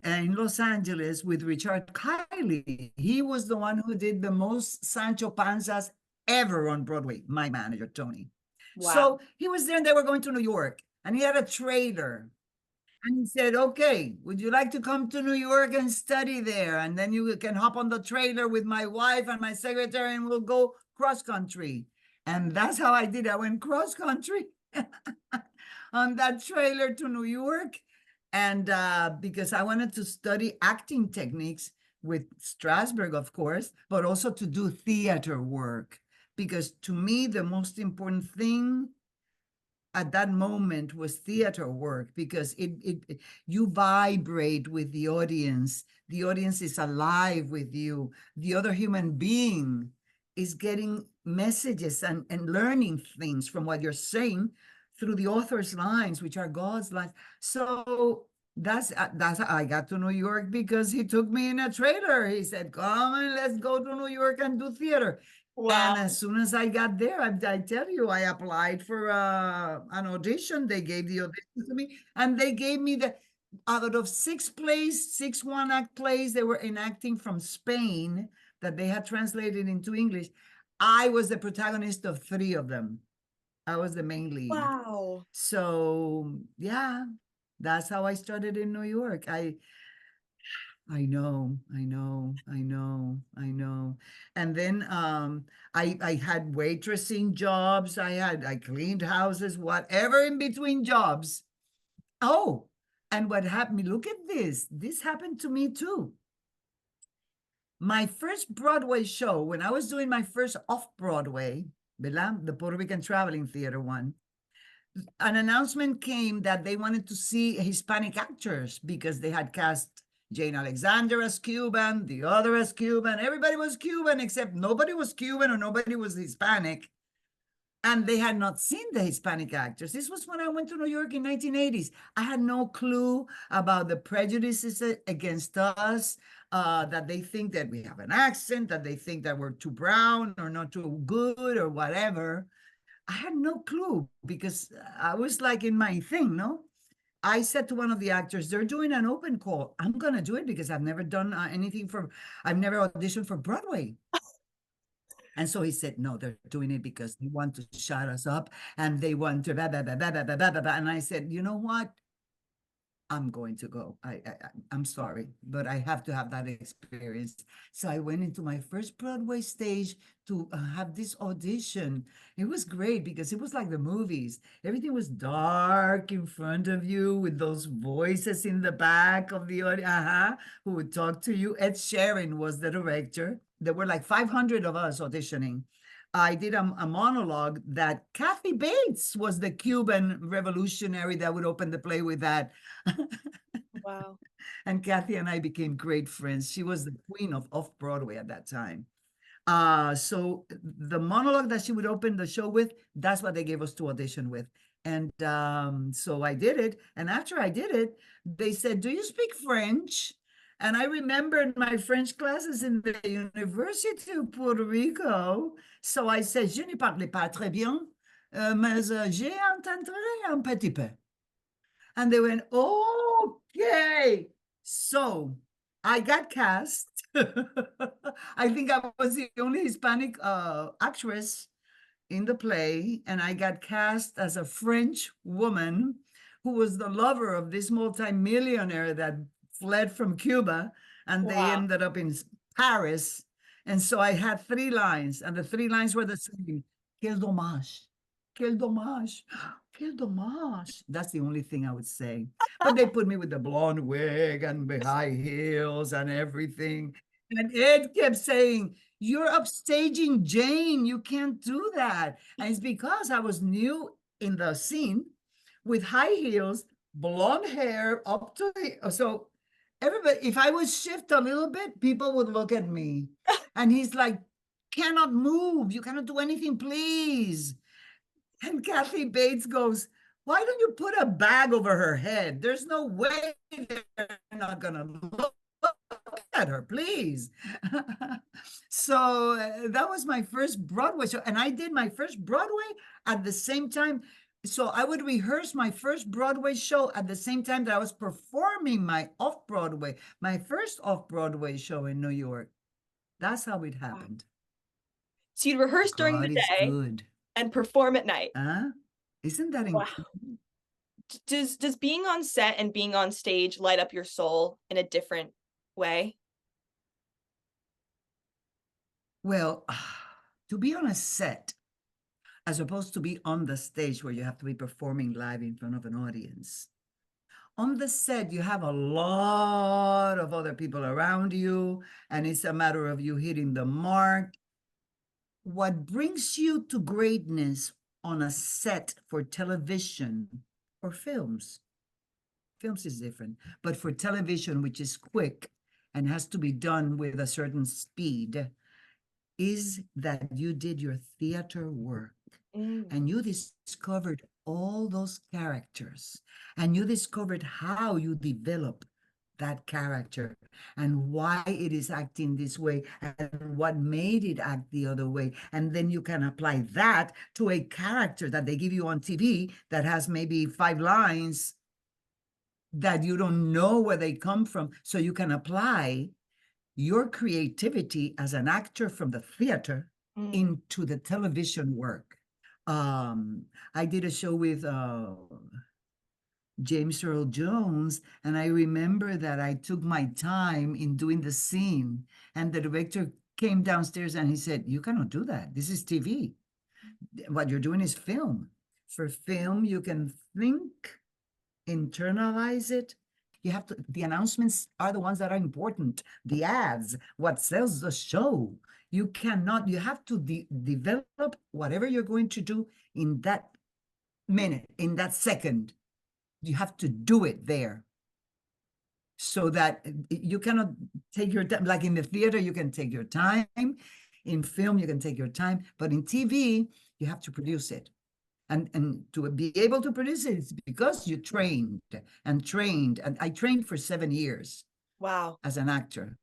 in Los Angeles with Richard Kiley. He was the one who did the most Sancho Panzas ever on Broadway, my manager, Tony. Wow. So he was there, and they were going to New York, and he had a trailer. And he said, okay, would you like to come to New York and study there? And then you can hop on the trailer with my wife and my secretary, and we'll go cross country. And that's how I did. I went cross country on that trailer to New York. And because I wanted to study acting techniques with Strasberg, of course, but also to do theater work. Because to me, the most important thing at that moment was theater work, because you vibrate with the audience is alive with you, the other human being is getting messages and learning things from what you're saying through the author's lines, which are God's lines. So that's I got to New York because he took me in a trailer. He said, come and let's go to New York and do theater. Wow. And as soon as I got there, I tell you, I applied for an audition. They gave the audition to me, and they gave me out of 6 plays, 6 one-act plays they were enacting from Spain that they had translated into English. I was the protagonist of 3 of them. I was the main lead. Wow. So yeah, that's how I started in New York. I know. And then I had waitressing jobs. I cleaned houses, whatever in between jobs. Oh, and what happened, look at this. This happened to me too. My first Broadway show, when I was doing my first off-Broadway, the Puerto Rican Traveling Theater one, an announcement came that they wanted to see Hispanic actors because they had cast Jane Alexander as Cuban, the other as Cuban. Everybody was Cuban, except nobody was Cuban or nobody was Hispanic. And they had not seen the Hispanic actors. This was when I went to New York in 1980s. I had no clue about the prejudices against us, that they think that we have an accent, that they think that we're too brown or not too good or whatever. I had no clue because I was like in my thing, no? I said to one of the actors, they're doing an open call. I'm going to do it because I've never done I've never auditioned for Broadway. And so he said, no, they're doing it because they want to shut us up and they want to blah, blah, blah, blah, blah, blah, blah, blah. And I said, you know what? I'm going to go. I'm sorry, but I have to have that experience. So I went into my first Broadway stage to have this audition. It was great because it was like the movies. Everything was dark in front of you with those voices in the back of the audience, who would talk to you. Ed Sheeran was the director. There were like 500 of us auditioning. I did a monologue that Kathy Bates was the Cuban revolutionary that would open the play with that. Wow. And Kathy and I became great friends. She was the queen of off-Broadway at that time. So the monologue that she would open the show with, that's what they gave us to audition with. And so I did it. And after I did it, they said, "Do you speak French?" And I remembered my French classes in the University of Puerto Rico. So I said, "Je ne parle pas très bien, mais j'ai entendu un petit peu." And they went, "Okay." So I got cast. I think I was the only Hispanic actress in the play, and I got cast as a French woman who was the lover of this multimillionaire that fled from Cuba, and they Wow. ended up in Paris. And so I had 3 lines, and the 3 lines were the same. Quel dommage. Quel dommage. Quel dommage. That's the only thing I would say. But they put me with the blonde wig and the high heels and everything. And Ed kept saying, "You're upstaging Jane. You can't do that." And it's because I was new in the scene with high heels, blonde hair up to the, so everybody, if I would shift a little bit, people would look at me. And he's like, "Cannot move. You cannot do anything, please." And Kathy Bates goes, "Why don't you put a bag over her head? There's no way they're not going to look at her, please." So that was my first Broadway show. And I did my first Broadway at the same time. So I would rehearse my first Broadway show at the same time that I was performing my off-Broadway, my first off-Broadway show in New York. That's how it happened. So you'd rehearse during the God is day good. and perform at night. Huh? Isn't that Wow. incredible? Does being on set and being on stage light up your soul in a different way? Well, to be on a set, as opposed to be on the stage where you have to be performing live in front of an audience. On the set, you have a lot of other people around you, and it's a matter of you hitting the mark. What brings you to greatness on a set for television or films is different, but for television, which is quick and has to be done with a certain speed, is that you did your theater work. And you discovered all those characters, and you discovered how you develop that character and why it is acting this way and what made it act the other way. And then you can apply that to a character that they give you on TV that has maybe 5 lines that you don't know where they come from. So you can apply your creativity as an actor from the theater into the television work. I did a show with James Earl Jones, and I remember that I took my time in doing the scene, and the director came downstairs and he said, "You cannot do that. This is TV. What you're doing is film. For film, you can think, internalize it. You have to, the announcements are the ones that are important. The ads, what sells the show. You cannot, you have to develop whatever you're going to do in that minute, in that second. You have to do it there. So that you cannot take your time. Like in the theater, you can take your time. In film, you can take your time. But in TV, you have to produce it. And to be able to produce it, it's because you trained and trained. And I trained for 7 years. Wow. As an actor.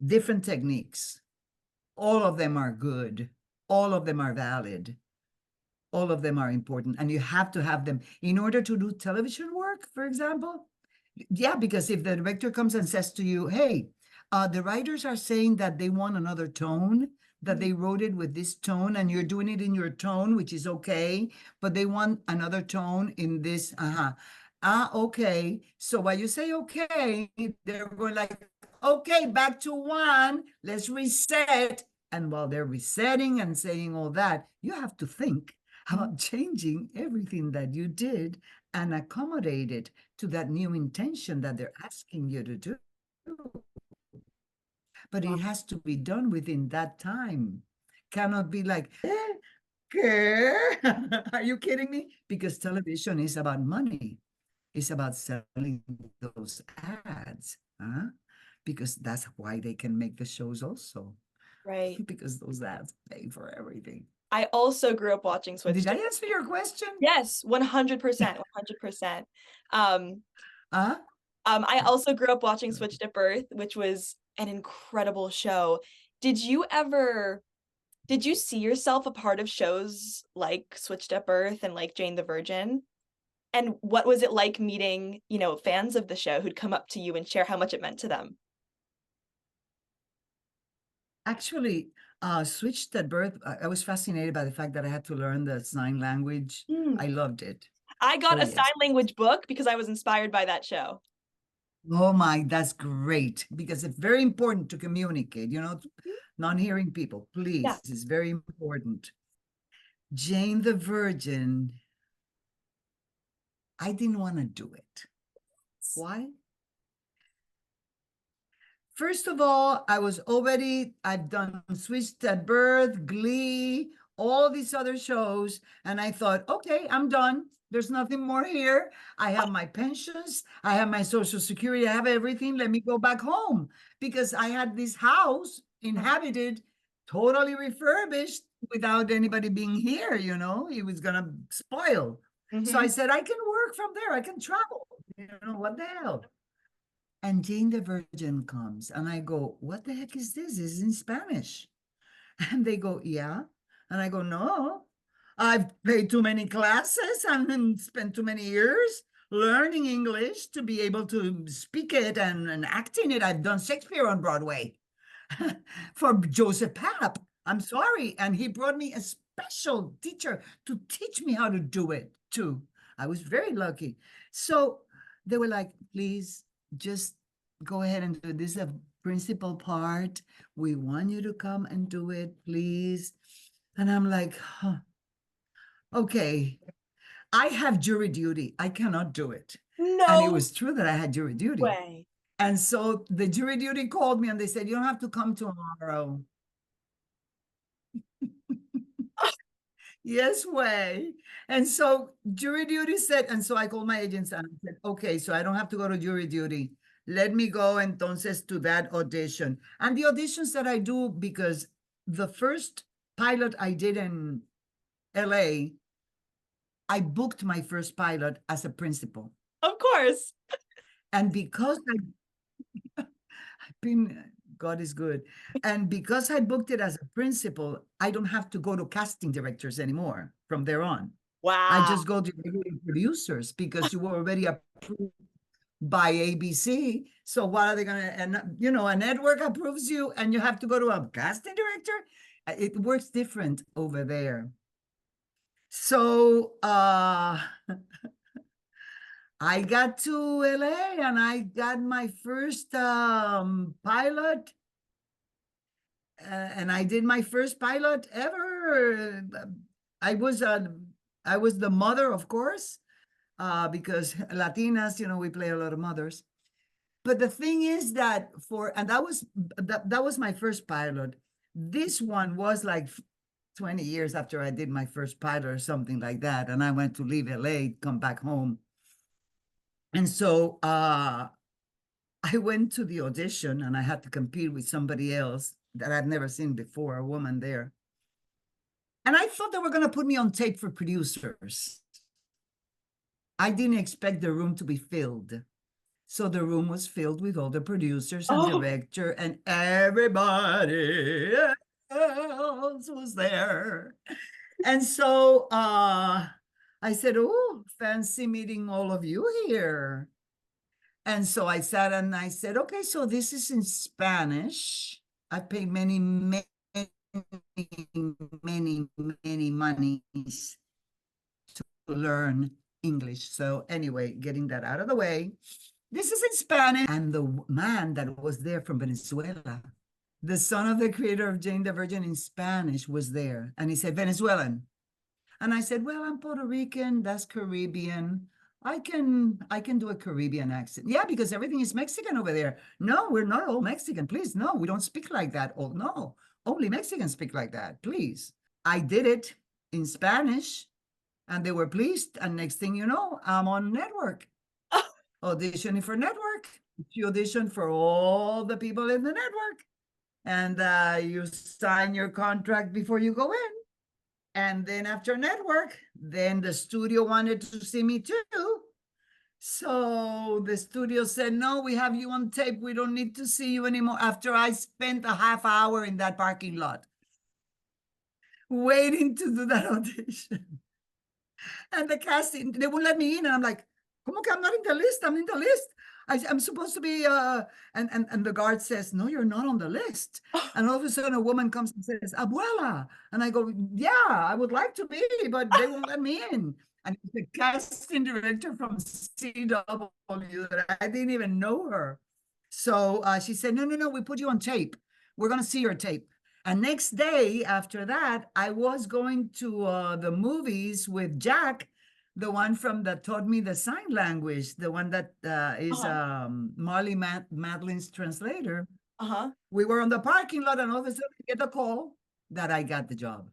Different techniques. All of them are good. All of them are valid. All of them are important. And you have to have them in order to do television work, for example. Yeah, because if the director comes and says to you, "Hey, the writers are saying that they want another tone, that they wrote it with this tone, and you're doing it in your tone, which is okay, but they want another tone in this, okay." So while you say okay, they're going like, "Okay, back to 1, let's reset." And while they're resetting and saying all that, you have to think about changing everything that you did and accommodate it to that new intention that they're asking you to do. But it has to be done within that time. Cannot be like, are you kidding me? Because television is about money. It's about selling those ads, because that's why they can make the shows also. Right. because those ads pay for everything. I also grew up watching Switch. Did I answer your question? Yes, 100%, 100%. Huh? I also grew up watching Switched at Birth, which was an incredible show. Did you see yourself a part of shows like Switched at Birth and like Jane the Virgin? And what was it like meeting, fans of the show who'd come up to you and share how much it meant to them? Actually, Switched at Birth, I was fascinated by the fact that I had to learn the sign language. I loved it. I got Oh, a sign language book because I was inspired by that show. Oh my, that's great, because it's very important to communicate, non-hearing people, please. Yeah. It's very important. Jane the Virgin, I didn't want to do it. Why? First of all, I've done Switched at Birth, Glee, all these other shows, and I thought, okay, I'm done. There's nothing more here. I have my pensions, I have my Social Security, I have everything. Let me go back home, because I had this house inhabited, totally refurbished, without anybody being here, it was gonna spoil. So I said, I can work from there, I can travel, what the hell? And Jane the Virgin comes, and I go, what the heck is this? This is in Spanish. And they go, yeah. And I go, no, I've paid too many classes and spent too many years learning English to be able to speak it and act in it. I've done Shakespeare on Broadway for Joseph Papp. I'm sorry. And he brought me a special teacher to teach me how to do it too. I was very lucky. So they were like, please, just go ahead and do this, a principal part. We want you to come and do it, please. And I'm like, huh, okay. I have jury duty. I cannot do it. No. And it was true that I had jury duty. Way. And so the jury duty called me and they said, you don't have to come tomorrow. Yes way. And so jury duty said, and so I called my agents and I said, okay, so I don't have to go to jury duty. Let me go entonces to that audition. And the auditions that I do, because the first pilot I did in LA, I booked my first pilot as a principal. Of course. And because I've been, God is good. And because I booked it as a principal, I don't have to go to casting directors anymore from there on. Wow. I just go to producers, because you were already approved by ABC. So what are they going to, and a network approves you and you have to go to a casting director? It works different over there. So I got to LA and I got my first pilot. And I did my first pilot ever. I was the mother, of course, because Latinas, we play a lot of mothers. But the thing is that that was my first pilot. This one was like 20 years after I did my first pilot or something like that. And I went to leave LA, come back home. And so I went to the audition and I had to compete with somebody else that I'd never seen before, a woman there. And I thought they were going to put me on tape for producers. I didn't expect the room to be filled. So the room was filled with all the producers and director and everybody else was there. And so I said, oh, fancy meeting all of you here. And so I sat and I said, okay, so this is in Spanish. I paid many monies to learn English. So anyway, getting that out of the way, this is in Spanish. And the man that was there from Venezuela, the son of the creator of Jane the Virgin in Spanish, was there. And he said, Venezuelan. And I said, well, I'm Puerto Rican, that's Caribbean. I can do a Caribbean accent. Yeah, because everything is Mexican over there. No, we're not all Mexican. Please, no, we don't speak like that. Oh, no, only Mexicans speak like that. Please. I did it in Spanish and they were pleased. And next thing you know, I'm on network. Auditioning for network. She auditioned for all the people in the network. and you sign your contract before you go in. And then after network, then the studio wanted to see me too. So the studio said, no, we have you on tape. We don't need to see you anymore. After I spent a half hour in that parking lot waiting to do that audition. And the casting, they won't let me in. And I'm like, como que I'm not in the list? I'm in the list. I'm supposed to be, and the guard says, no, you're not on the list. And all of a sudden a woman comes and says, Abuela. And I go, yeah, I would like to be, but they won't let me in. And the casting director from CW that I didn't even know her. So she said, no, no, no, we put you on tape. We're going to see your tape. And next day after that, I was going to the movies with Jack, the one from that taught me the sign language, the one that is Marley Madeline's translator. We were on the parking lot, and all of a sudden I get a call that I got the job.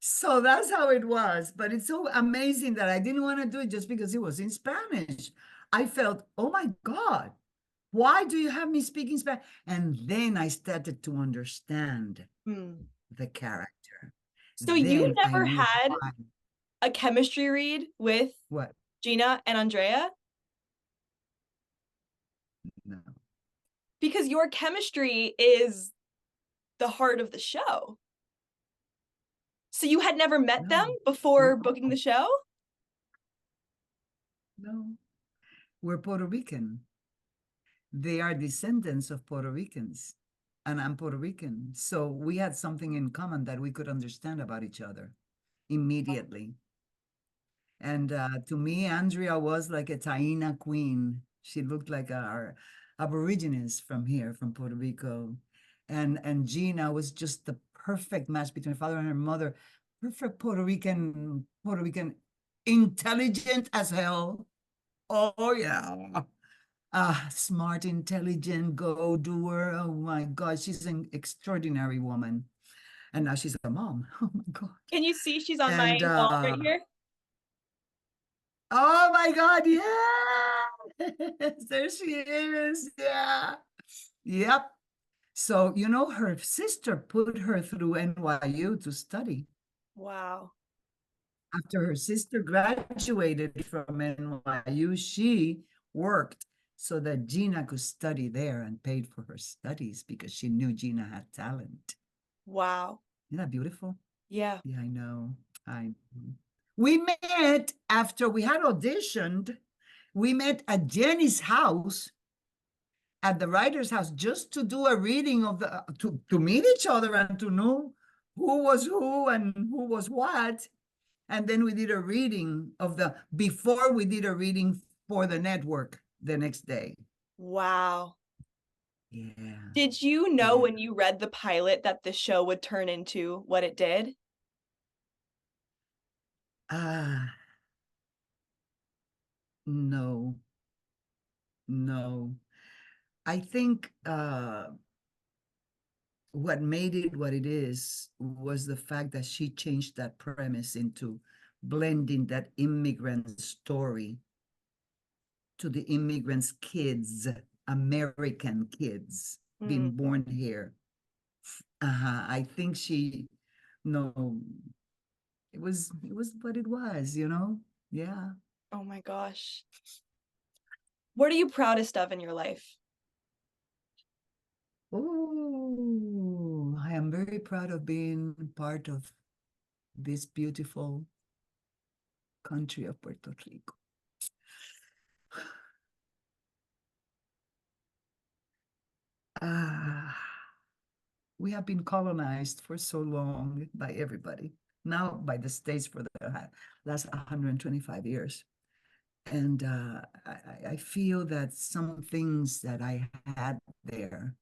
So that's how it was. But it's so amazing that I didn't want to do it just because it was in Spanish. I felt, oh my God, why do you have me speaking Spanish? And then I started to understand the character. So then you I never knew had why. a chemistry read with What? Gina and Andrea? No. Because your chemistry is the heart of the show. So you had never met them before booking the show? No. We're Puerto Rican. They are descendants of Puerto Ricans, and I'm Puerto Rican. So we had something in common that we could understand about each other immediately. And to me, Andrea was like a Taína queen. She looked like our Aborigines from here, from Puerto Rico. And Gina was just the perfect match between her father and her mother. Perfect Puerto Rican, intelligent as hell. Oh, yeah. Smart, intelligent, go-doer. Oh, my God. She's an extraordinary woman. And now she's a mom. Oh, my God. Can you see she's on my wall right here? Oh my God, yeah. There she is. Yeah. Yep. So, you know, her sister put her through NYU to study. Wow. After her sister graduated from NYU, she worked so that Gina could study there and paid for her studies because she knew Gina had talent. Wow. Isn't that beautiful? Yeah. Yeah, I know. We met after we had auditioned. We met at Jenny's house, at the writer's house, just to do a reading of the, to meet each other and to know who was who and who was what. And then we did a reading of before we did a reading for the network the next day. Wow. Yeah. Did you know when you read the pilot that the show would turn into what it did? No. No. I think what made it what it is was the fact that she changed that premise into blending that immigrant story to the immigrants' kids, American kids being born here. I think no, it was what it was, you know? Yeah. Oh my gosh. What are you proudest of in your life? Oh, I am very proud of being part of this beautiful country of Puerto Rico. We have been colonized for so long by everybody, now by the States for the last 125 years. And I feel that some things that I had there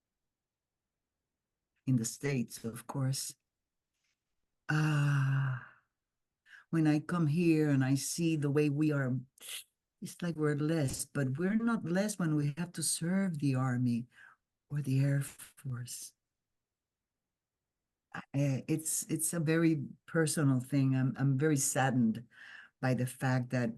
in the States, of course, when I come here and I see the way we are, it's like we're less, but we're not less when we have to serve the Army or the Air Force. It's a very personal thing. I'm very saddened by the fact that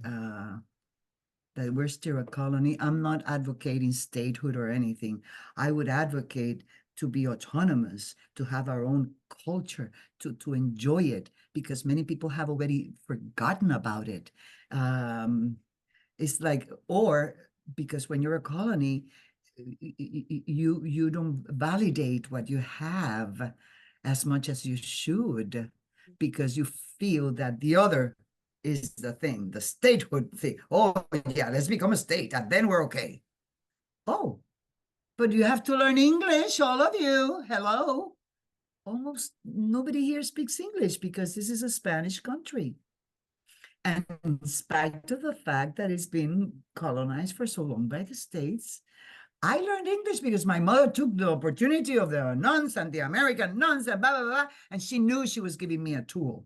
that we're still a colony. I'm not advocating statehood or anything. I would advocate to be autonomous, to have our own culture, to enjoy it, because many people have already forgotten about it. It's like, or because when you're a colony, you don't validate what you have as much as you should, because you feel that the other is the thing, the statehood thing. Oh, yeah, let's become a state and then we're okay. Oh, but you have to learn English, all of you. Hello. Almost nobody here speaks English because this is a Spanish country. And in spite of the fact that it's been colonized for so long by the States, I learned English because my mother took the opportunity of the nuns and the American nuns and blah, blah, blah, and she knew she was giving me a tool.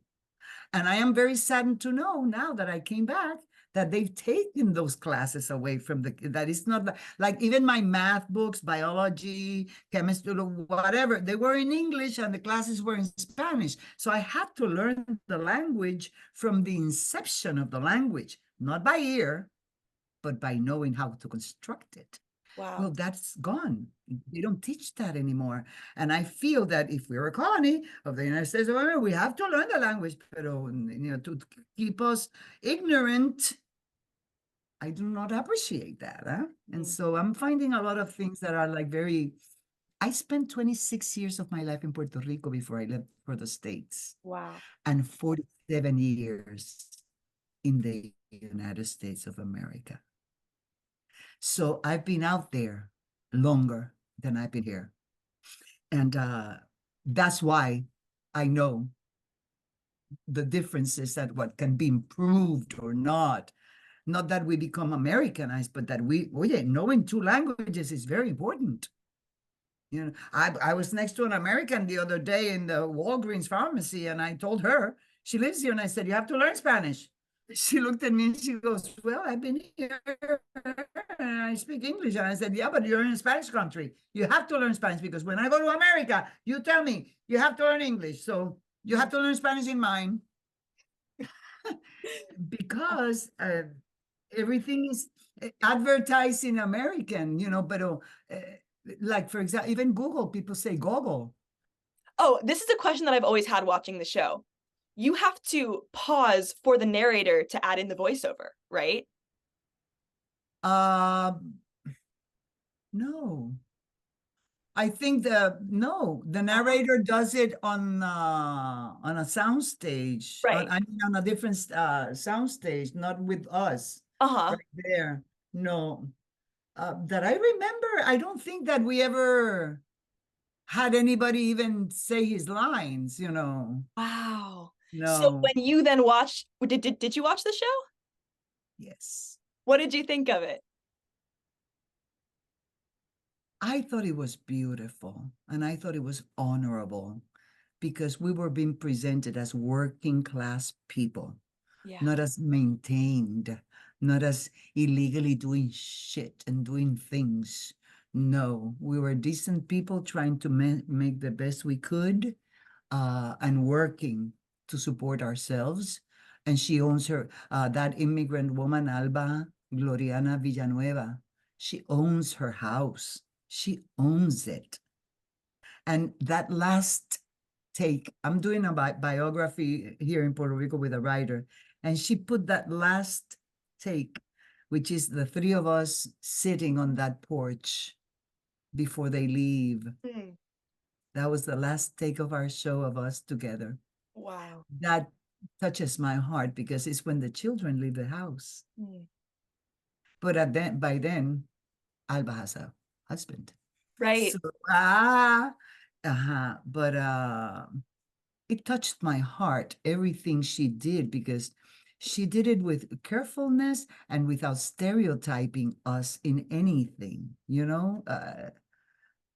And I am very saddened to know now that I came back that they've taken those classes away from that it's not like even my math books, biology, chemistry, whatever, they were in English and the classes were in Spanish. So I had to learn the language from the inception of the language, not by ear, but by knowing how to construct it. Wow. Well, that's gone. They don't teach that anymore. And I feel that if we're a colony of the United States of America, we have to learn the language, but to keep us ignorant, I do not appreciate that. Huh? And so I'm finding a lot of things that are like I spent 26 years of my life in Puerto Rico before I left for the States. Wow. And 47 years in the United States of America. So I've been out there longer than I've been here. And that's why I know the differences that what can be improved or not. Not that we become Americanized, but that knowing two languages is very important. You know, I was next to an American the other day in the Walgreens pharmacy, and I told her, she lives here, and I said, you have to learn Spanish. She looked at me and she goes, well, I've been here and I speak English. And I said, yeah, but you're in a Spanish country. You have to learn Spanish because when I go to America, you tell me you have to learn English. So you have to learn Spanish in mine. Because everything is advertised in American, but like, for example, even Google, people say Google. Oh, this is a question that I've always had watching the show. You have to pause for the narrator to add in the voiceover, right? No. I think the narrator does it on a sound stage. Right. On a different sound stage, not with us. Uh-huh. Right there. No. That I remember, I don't think that we ever had anybody even say his lines, Wow. No. So when you then watched, did you watch the show? Yes. What did you think of it? I thought it was beautiful and I thought it was honorable because we were being presented as working class people, not as maintained, not as illegally doing shit and doing things. No, we were decent people trying to make the best we could and working to support ourselves. And she owns that immigrant woman, Alba Villanueva. She owns her house. She owns it. And that last take, I'm doing a biography here in Puerto Rico with a writer, and she put that last take, which is the three of us sitting on that porch before they leave. That was the last take of our show of us together. Wow. That touches my heart because it's when the children leave the house. But by then, Alba has a husband. Right. So, but it touched my heart, everything she did, because she did it with carefulness and without stereotyping us in anything,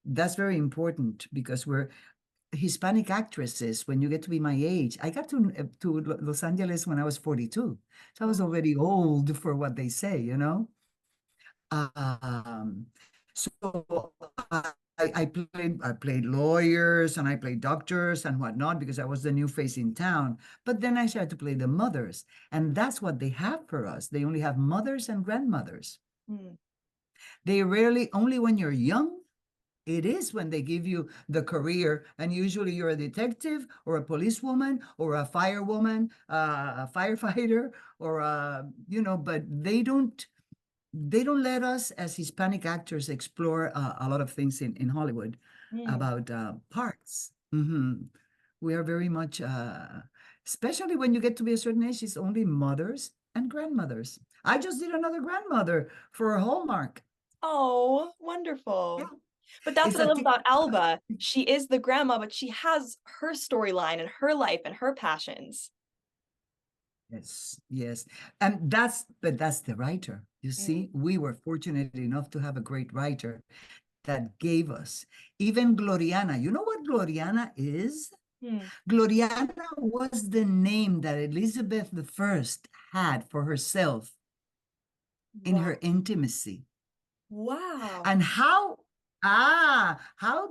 that's very important because we're Hispanic actresses. When you get to be my age, I got to Los Angeles when I was 42. So I was already old for what they say, So I played lawyers and I played doctors and whatnot because I was the new face in town. But then I started to play the mothers, and that's what they have for us. They only have mothers and grandmothers. Mm. They rarely, only when you're young, it is when they give you the career, and usually you're a detective or a policewoman or a firewoman, a firefighter, or but they don't let us as Hispanic actors explore a lot of things in Hollywood Mm. about parts. We are very much, especially when you get to be a certain age, it's only mothers and grandmothers. I just did another grandmother for a Hallmark. Oh, Yeah, wonderful. But that's it's what I a love tick. about Alba. She is the grandma, but she has her storyline and her life and her passions. Yes, yes. But that's the writer. You Mm. see, we were fortunate enough to have a great writer that gave us even Gloriana. You know what Gloriana is? Mm. Gloriana was the name that Elizabeth I had for herself in Wow. her intimacy. Wow. And how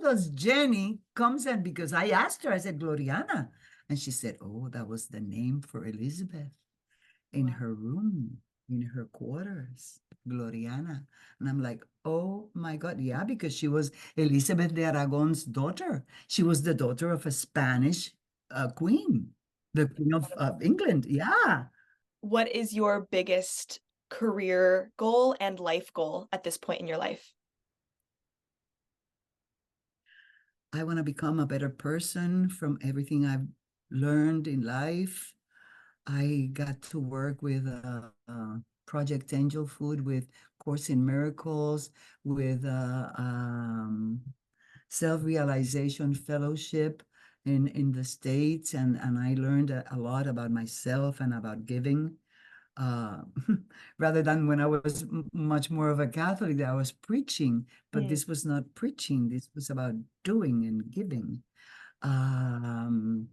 does Jenny comes in? Because I asked her, I said, Gloriana. And she said, oh, that was the name for Elizabeth in Wow. her room, in her quarters, Gloriana. And I'm like, oh my God, yeah, because she was Elizabeth de Aragon's daughter. She was the daughter of a Spanish queen, the Queen of England. Yeah. What is your biggest career goal and life goal at this point in your life? I want to become a better person from everything I've learned in life. I got to work with Project Angel Food, with Course in Miracles, with Self-Realization Fellowship in the States, and I learned a lot about myself and about giving. Uh, Rather than when I was much more of a Catholic, that I was preaching, but Mm. this was not preaching. This was about doing and giving. Um,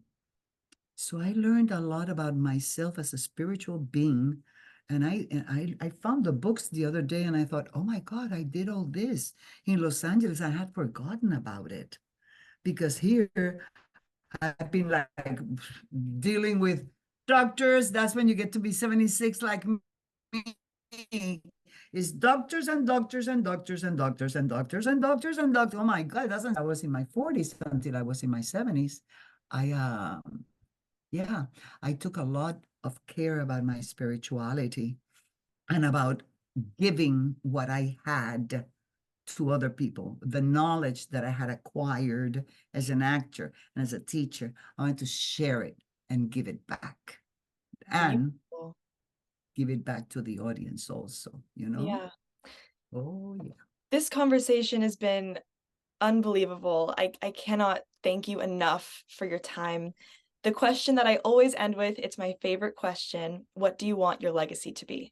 so I learned a lot about myself as a spiritual being. And I found the books the other day and I thought, oh my God, I did all this in Los Angeles. I had forgotten about it because here I've been like dealing with doctors. That's when you get to be 76 like me. Is doctors and doctors and doctors and doctors and doctors and doctors and doctors. Oh my God, I was in my 40s until I was in my 70s. I yeah, I took a lot of care about my spirituality and about giving what I had to other people, the knowledge that I had acquired as an actor and as a teacher. I wanted to share it and give it back and Beautiful. give it back to the audience also. Yeah. Oh, yeah. This conversation has been unbelievable. I cannot thank you enough for your time. The question that I always end with, it's my favorite question. What do you want your legacy to be?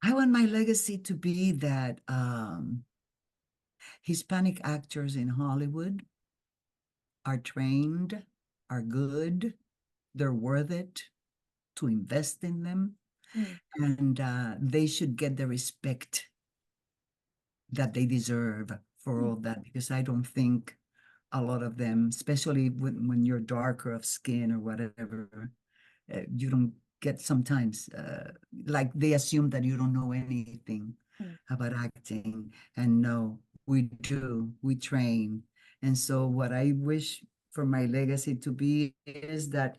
I want my legacy to be that Hispanic actors in Hollywood are trained, are good, they're worth it to invest in them, Mm. and they should get the respect that they deserve for all that, because I don't think a lot of them, especially when you're darker of skin or whatever, you don't get sometimes, like they assume that you don't know anything Mm. about acting. And no, we do, we train. And so what I wish for my legacy to be is that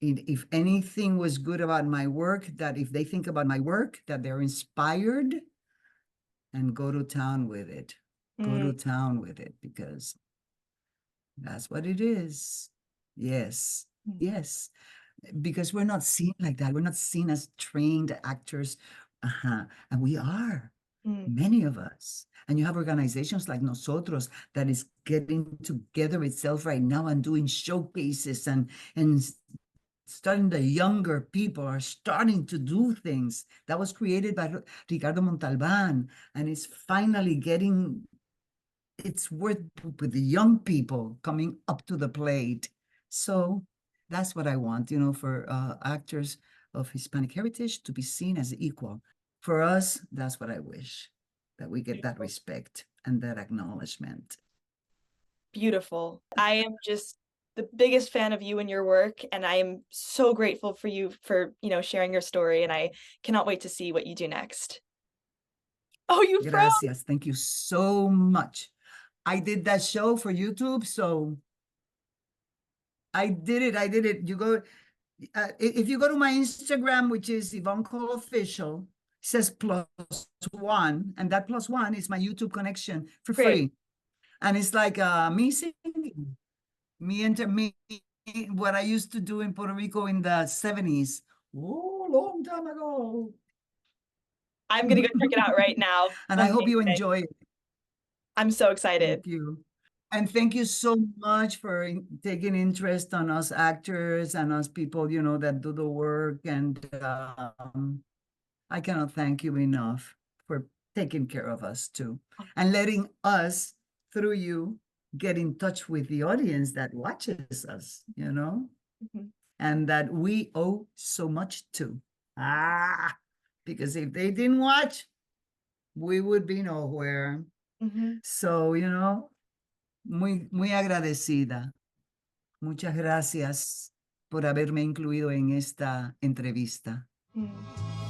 if anything was good about my work, that if they think about my work, that they're inspired and go to town with it. Go Mm. to town with it, because that's what it is. Yes, Mm. yes, because we're not seen like that. We're not seen as trained actors. And we are, Mm. many of us. And you have organizations like Nosotros that is getting together itself right now and doing showcases and starting, the younger people are starting to do things. That was created by Ricardo Montalban, and it's finally getting its worth with the young people coming up to the plate. So that's what I want, for actors of Hispanic heritage to be seen as equal. For us, that's what I wish, that we get that Beautiful. respect and that acknowledgement. Beautiful. I am just the biggest fan of you and your work, and I am so grateful for you for, sharing your story, and I cannot wait to see what you do next. Oh, you froze. Gracias. Thank you so much. I did that show for YouTube, so I did it. You go, if you go to my Instagram, which is Ivonne Coll Official, it says +1, and that +1 is my YouTube connection for Great. free. And it's like me singing, me, what I used to do in Puerto Rico in the 70s. Oh, long time ago. I'm gonna go check it out right now. And I hope you Amazing. enjoy it. I'm so excited. Thank you. And thank you so much for taking interest on us actors and us people, that do the work. And I cannot thank you enough for taking care of us too, and letting us, through you, get in touch with the audience that watches us, Mhm. and that we owe so much to. Because if they didn't watch, we would be nowhere. Mhm. So, muy, muy agradecida. Muchas gracias por haberme incluido en esta entrevista. Mm.